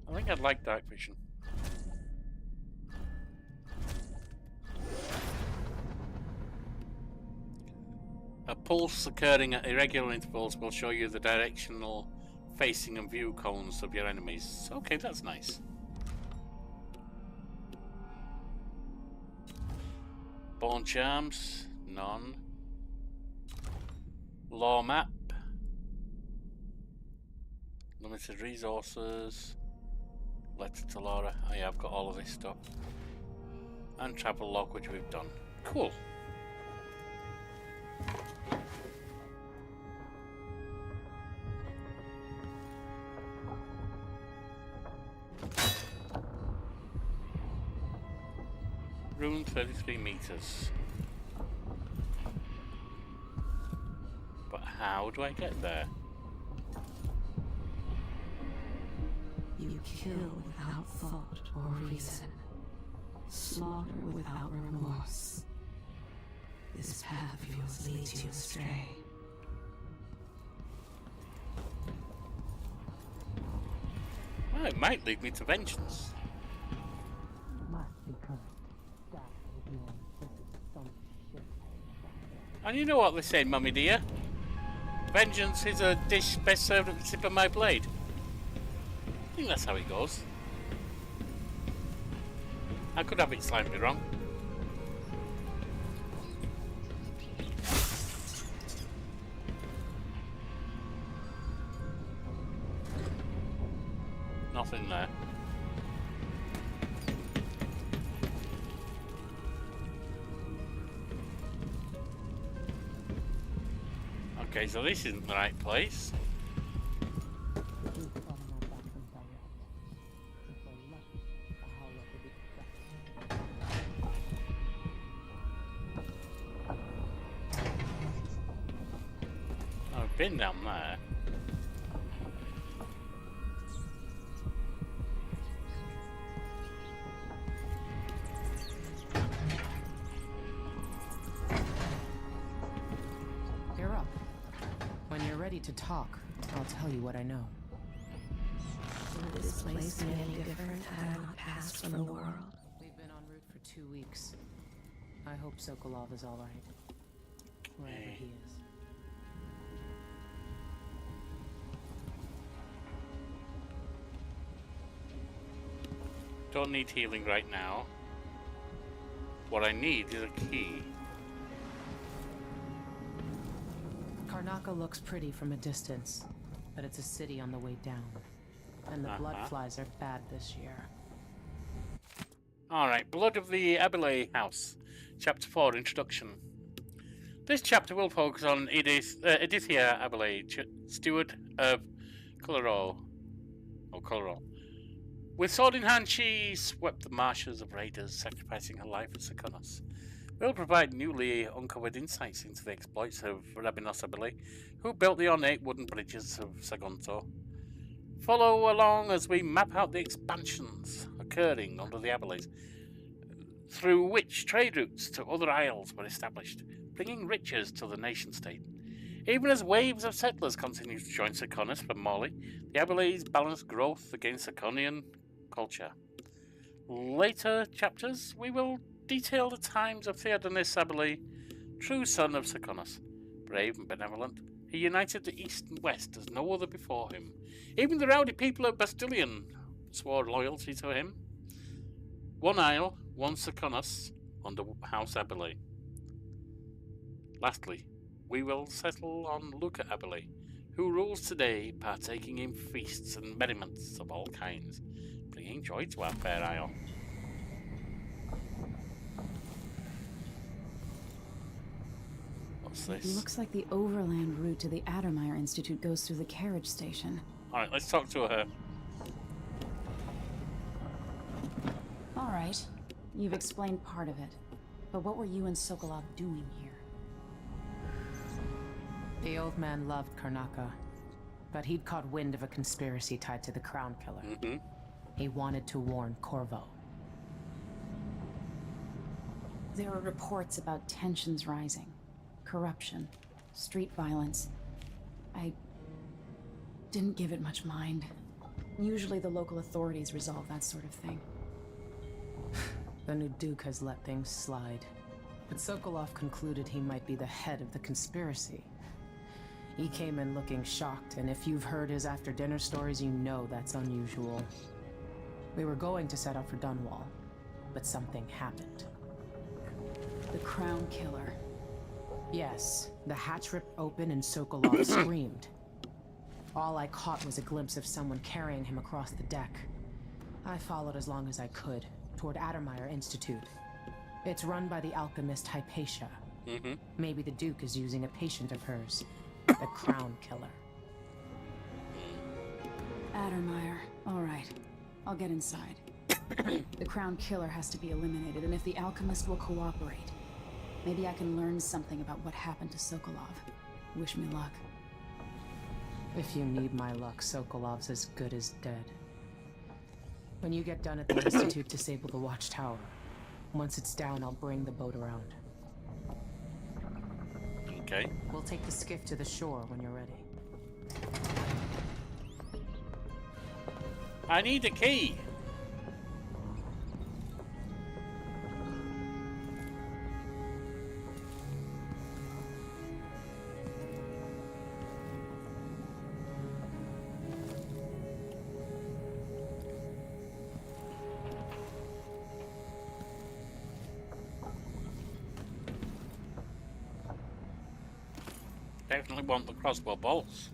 I think I'd like dark vision. pulse occurring at irregular intervals will show you the directional facing and view cones of your enemies. Okay, that's nice. Bone charms, none. Law map. Limited resources. Letter to Laura. Oh yeah, I've got all of this stuff. And travel log, which we've done. Cool. Rune 33 meters. But how do I get there? You kill without thought or reason. Slaughter without remorse. This path of yours leads you astray. Well, it might lead me to vengeance. And you know what they say, Mummy dear? Vengeance is a dish best served at the tip of my blade. I think that's how it goes. I could have it slightly wrong. Nothing there. Okay, so this isn't the right place. I've been down there. You're up. When you're ready to talk, I'll tell you what I know. Would this place be any different had I not passed from the world? We've been en route for 2 weeks. I hope Sokolov is all right. Wherever he is. Don't need healing right now. What I need is a key. Karnaca looks pretty from a distance, but it's a city on the way down. And the blood flies are bad this year. Alright, Blood of the Abelais House. Chapter 4, Introduction. This chapter will focus on Edithia Abelais, steward of Colorado. With sword in hand, she swept the marshes of raiders, sacrificing her life for Sekonos. We'll provide newly uncovered insights into the exploits of Rabinos Abelais, who built the ornate wooden bridges of Sagunto. Follow along as we map out the expansions occurring under the Abelais, through which trade routes to other isles were established, bringing riches to the nation-state. Even as waves of settlers continue to join Sekonos from Morley, the Abelais balance growth against Seconian culture. Later chapters, we will detail the times of Theodonis Abelais, true son of Sekonos. Brave and benevolent, he united the East and West as no other before him. Even the rowdy people of Bastilion swore loyalty to him. One isle, one Sekonos, under House Abelais. Lastly, we will settle on Luca Abelais, who rules today, partaking in feasts and merriments of all kinds, bringing joy to our fair isle. What's this? It looks like the overland route to the Addermeyer Institute goes through the carriage station. Alright, let's talk to her. All right. You've explained part of it. But what were you and Sokolov doing here? The old man loved Karnaca, but he'd caught wind of a conspiracy tied to the Crown Killer. He wanted to warn Corvo. There are reports about tensions rising. Corruption, street violence. I didn't give it much mind. Usually the local authorities resolve that sort of thing. The new Duke has let things slide. but Sokolov concluded he might be the head of the conspiracy. He came in looking shocked, and if you've heard his after-dinner stories, you know that's unusual. We were going to set out for Dunwall, but something happened. The Crown Killer. Yes, the hatch ripped open and Sokolov screamed. All I caught was a glimpse of someone carrying him across the deck. I followed as long as I could, toward Addermeyer Institute. It's run by the alchemist Hypatia. Maybe the Duke is using a patient of hers, the Crown Killer. Addermeyer. All right. I'll get inside. The Crown Killer has to be eliminated, and if the alchemist will cooperate, maybe I can learn something about what happened to Sokolov. Wish me luck. If you need my luck, Sokolov's as good as dead. When you get done at the Institute, disable the watchtower. Once it's down, I'll bring the boat around. Okay. We'll take the skiff to the shore when you're ready. I need a key. Definitely want the crossbow bolts.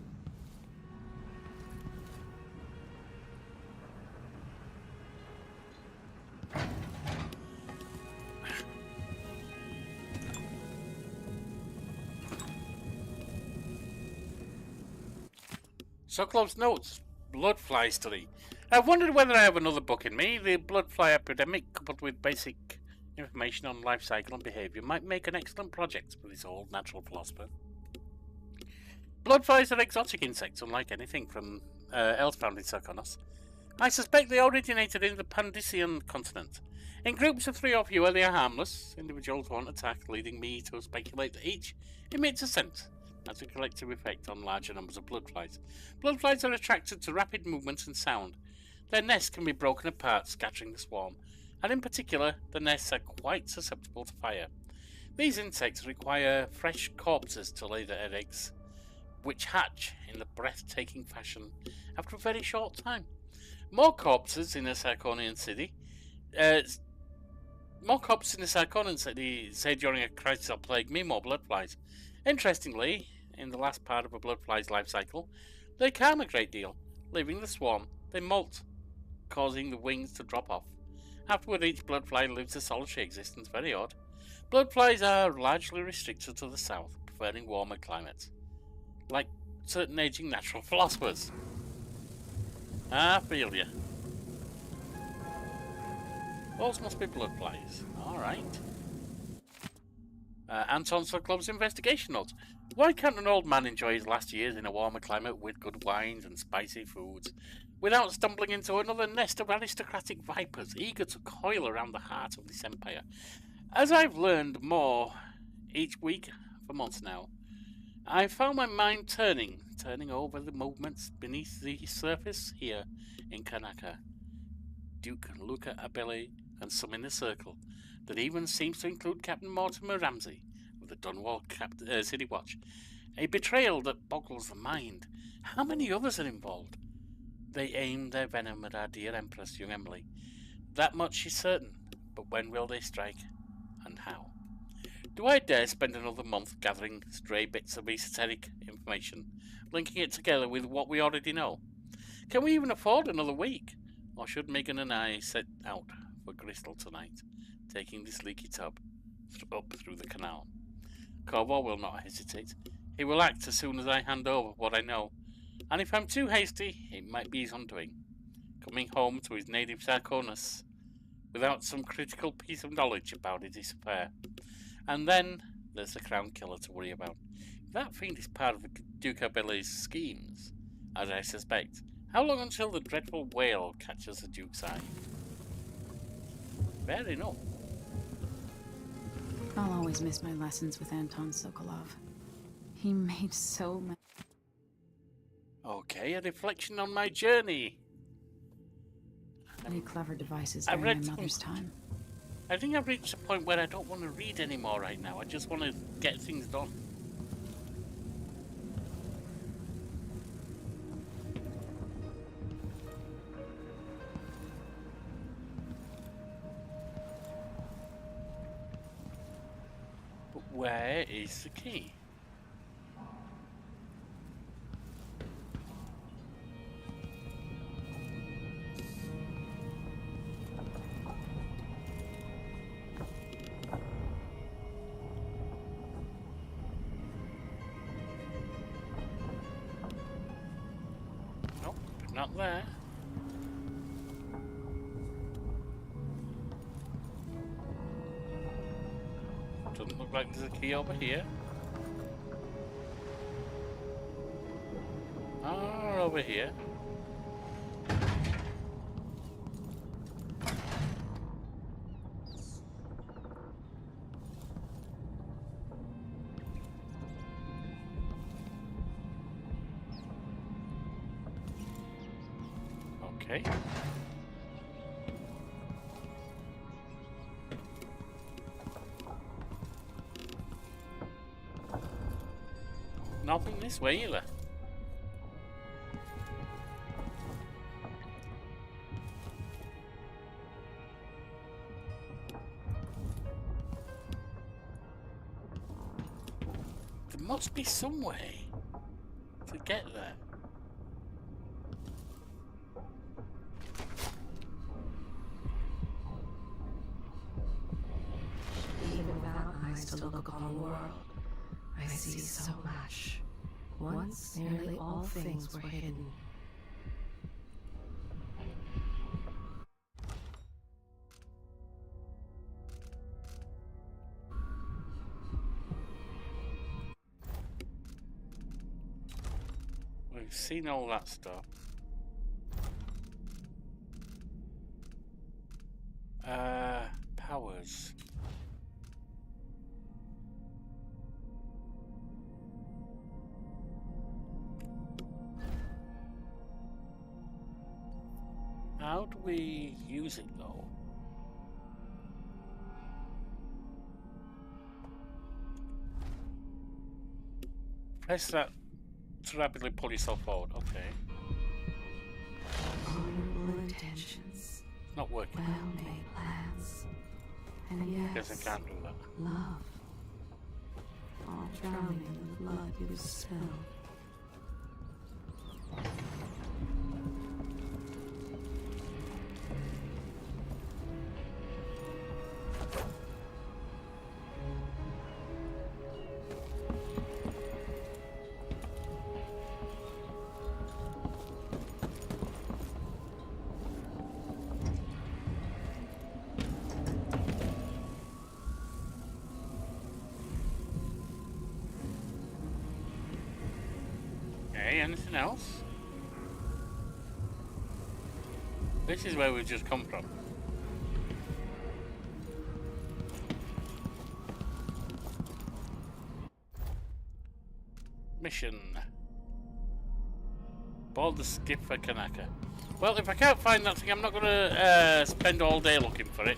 Sokolov's notes. Bloodfly study. I've wondered whether I have another book in me. The bloodfly epidemic, coupled with basic information on life cycle and behaviour, might make an excellent project for this old natural philosopher. Bloodflies are exotic insects, unlike anything from else found in Sarkonos. I suspect they originated in the Pandician continent. In groups of 3 or fewer, they are harmless. Individuals won't attack, leading me to speculate that each emits a scent, has a collective effect on larger numbers of bloodflies. Bloodflies are attracted to rapid movement and sound. Their nests can be broken apart, scattering the swarm, and in particular, the nests are quite susceptible to fire. These insects require fresh corpses to lay their eggs, which hatch in the breathtaking fashion after a very short time. More corpses in a Sarkonian city. Say during a crisis or plague, mean more bloodflies. Interestingly, in the last part of a bloodfly's life cycle, they calm a great deal. Leaving the swarm, they molt, causing the wings to drop off. Afterward, each bloodfly lives a solitary existence, very odd. Bloodflies are largely restricted to the south, preferring warmer climates, like certain aging natural philosophers. I feel ya. Those must be bloodflies. Alright. Anton Soklov's investigation notes. Why can't an old man enjoy his last years in a warmer climate with good wines and spicy foods, without stumbling into another nest of aristocratic vipers eager to coil around the heart of this empire? As I've learned more each week for months now, I found my mind turning over the movements beneath the surface here in Kanaka. Duke Luca Abele and some in the circle, that even seems to include Captain Mortimer Ramsey of the Dunwall City Watch. A betrayal that boggles the mind. How many others are involved? They aim their venom at our dear Empress, young Emily. That much is certain, but when will they strike, and how? Do I dare spend another month gathering stray bits of esoteric information, linking it together with what we already know? Can we even afford another week? Or should Megan and I set out for Bristol tonight, taking this leaky tub up through the canal? Corvo will not hesitate. He will act as soon as I hand over what I know, and if I'm too hasty, it might be his undoing. Coming home to his native Sarkonos without some critical piece of knowledge about his affair. And then there's the Crown Killer to worry about. If that fiend is part of Duke Abele's schemes, as I suspect, how long until the dreadful whale catches the Duke's eye? Fair enough. I'll always miss my lessons with Anton Sokolov. He made so many. Okay, a reflection on my journey. Many clever devices during my mother's time. I think I've reached a point where I don't want to read anymore right now. I just want to get things done. But where is the key? Not there. Doesn't look like there's a key over here. Or over here. Okay. Nothing this way either. There must be some way to get there. To look upon the world, I see so much. Once, nearly all things were hidden. We've seen all that stuff. Powers. How do we use it though? Press that to rapidly pull yourself forward. Okay. Honorable intentions. Not working. Well-made plans. And yes, Guess I can't do that. love. All drowning in the blood you spilled. Anything else? This is where we've just come from. Mission. Board the skiff for Kanaka. Well, if I can't find that thing, I'm not going to spend all day looking for it.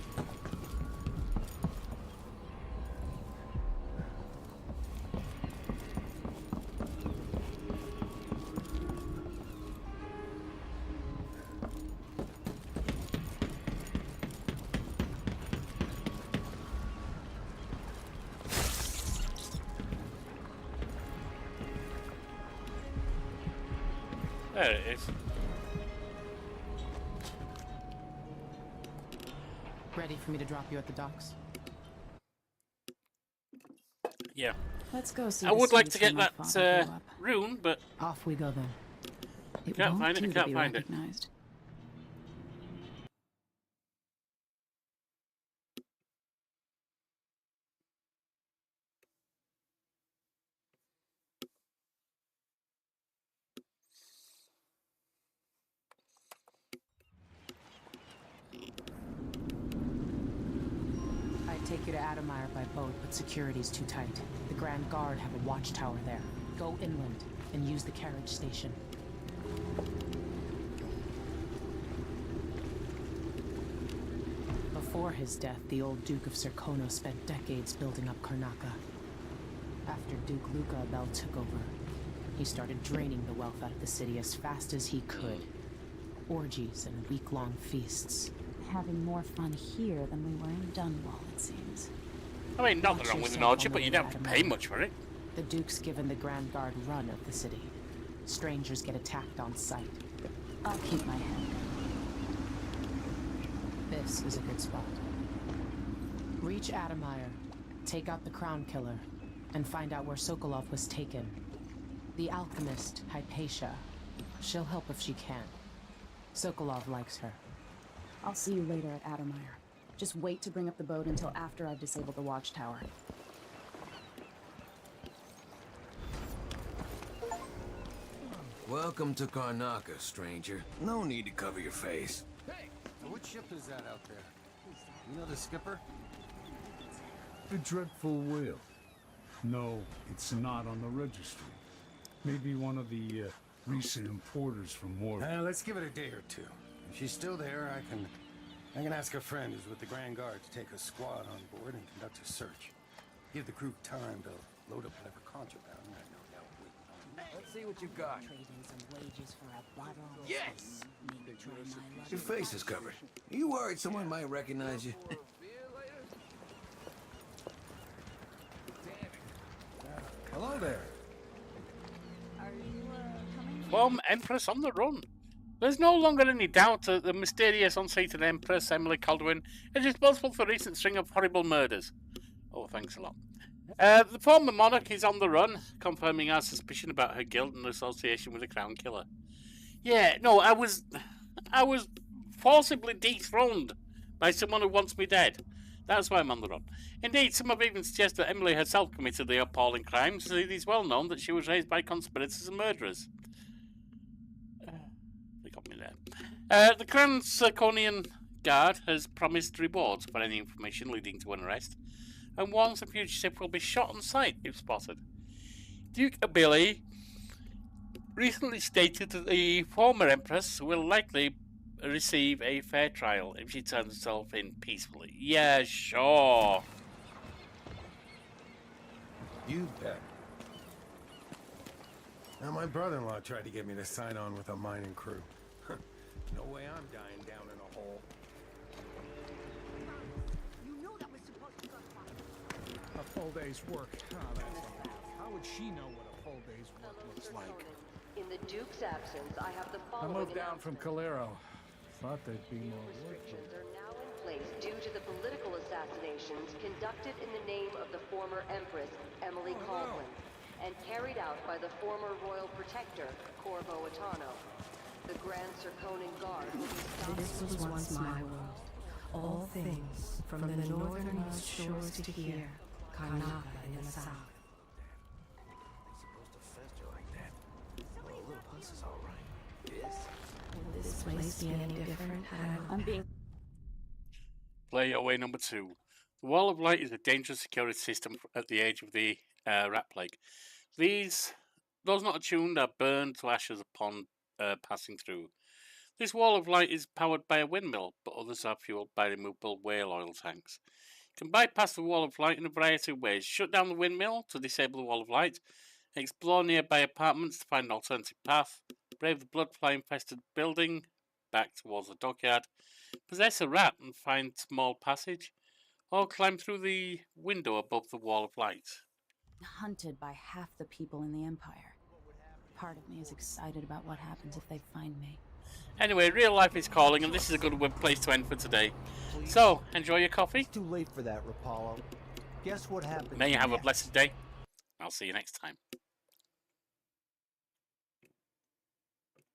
There it is. Ready for me to drop you at the docks? Yeah. Let's go see. I would like to get that rune, but off we go then. Can't find it. I can't find it. Take you to Adamire by boat, but security's too tight. The Grand Guard have a watchtower there. Go inland and use the carriage station. Before his death, the old Duke of Serkonos spent decades building up Karnaca. After Duke Luca Abel took over, he started draining the wealth out of the city as fast as he could. Orgies and week-long feasts. Having more fun here than we were in Dunwall, it seems. I mean, nothing wrong with an orgy, but you don't have to pay much for it. The Duke's given the Grand Guard run of the city. Strangers get attacked on sight. I'll keep my head. This is a good spot. Reach Adamire, take out the Crown Killer, and find out where Sokolov was taken. The alchemist, Hypatia. She'll help if she can. Sokolov likes her. I'll see you later at Adamire. Just wait to bring up the boat until after I've disabled the watchtower. Welcome to Karnaca, stranger. No need to cover your face. Hey, what ship is that out there? You know the skipper? The Dreadful Whale. No, it's not on the registry. Maybe one of the recent importers from Morgan. Let's give it a day or two. If she's still there, I can ask a friend who's with the Grand Guard to take a squad on board and conduct a search. Give the crew time to load up whatever contraband. Let's see what you got. Trading some wages for a bottle. Yes! Your face is covered. Are you worried someone might recognize you? Hello there. Former Empress on the run. There's no longer any doubt that the mysterious unseated Empress, Emily Caldwin, is responsible for a recent string of horrible murders. Oh, thanks a lot. The former monarch is on the run, confirming our suspicion about her guilt and association with the Crown Killer. Yeah, no, I was forcibly dethroned by someone who wants me dead. That's why I'm on the run. Indeed, some have even suggested that Emily herself committed the appalling crimes, as it is well known that she was raised by conspirators and murderers. They got me there. The Crown Serkonian Guard has promised rewards for any information leading to an arrest, and warns the fugitive will be shot on sight if spotted. Duke Abili recently stated that the former Empress will likely receive a fair trial if she turns herself in peacefully. Yeah, sure. You bet. Now, my brother-in-law tried to get me to sign on with a mining crew. No way I'm dying down in a hole. A full day's work. Oh, that's enough. How would she know what a full day's work looks like? In the Duke's absence, I have the I following. moved down from Calero. Thought there'd be more work. Restrictions are now in place due to the political assassinations conducted in the name of the former Empress, Emily Caldwin, and carried out by the former Royal Protector, Corvo Atano. The Grand Serkonan Guard will be stopped. This was once my world. All things, from the northernmost shores to here, Karnaca in the south. Will this place be any different? I'm being... Play away number 2. The Wall of Light is a dangerous security system at the age of the rat plague. Those not attuned are burned to ashes upon passing through. This Wall of Light is powered by a windmill, but others are fueled by removable whale oil tanks. You can bypass the Wall of Light in a variety of ways. Shut down the windmill to disable the Wall of Light, explore nearby apartments to find an alternative path, brave the bloodfly-infested building back towards the dockyard, possess a rat and find a small passage, or climb through the window above the Wall of Light. Hunted by half the people in the Empire. Part of me is excited about what happens if they find me. Anyway, real life is calling, and this is a good place to end for today. So, enjoy your coffee. It's too late for that, Rapallo. Guess what happened? May you have a blessed day. I'll see you next time.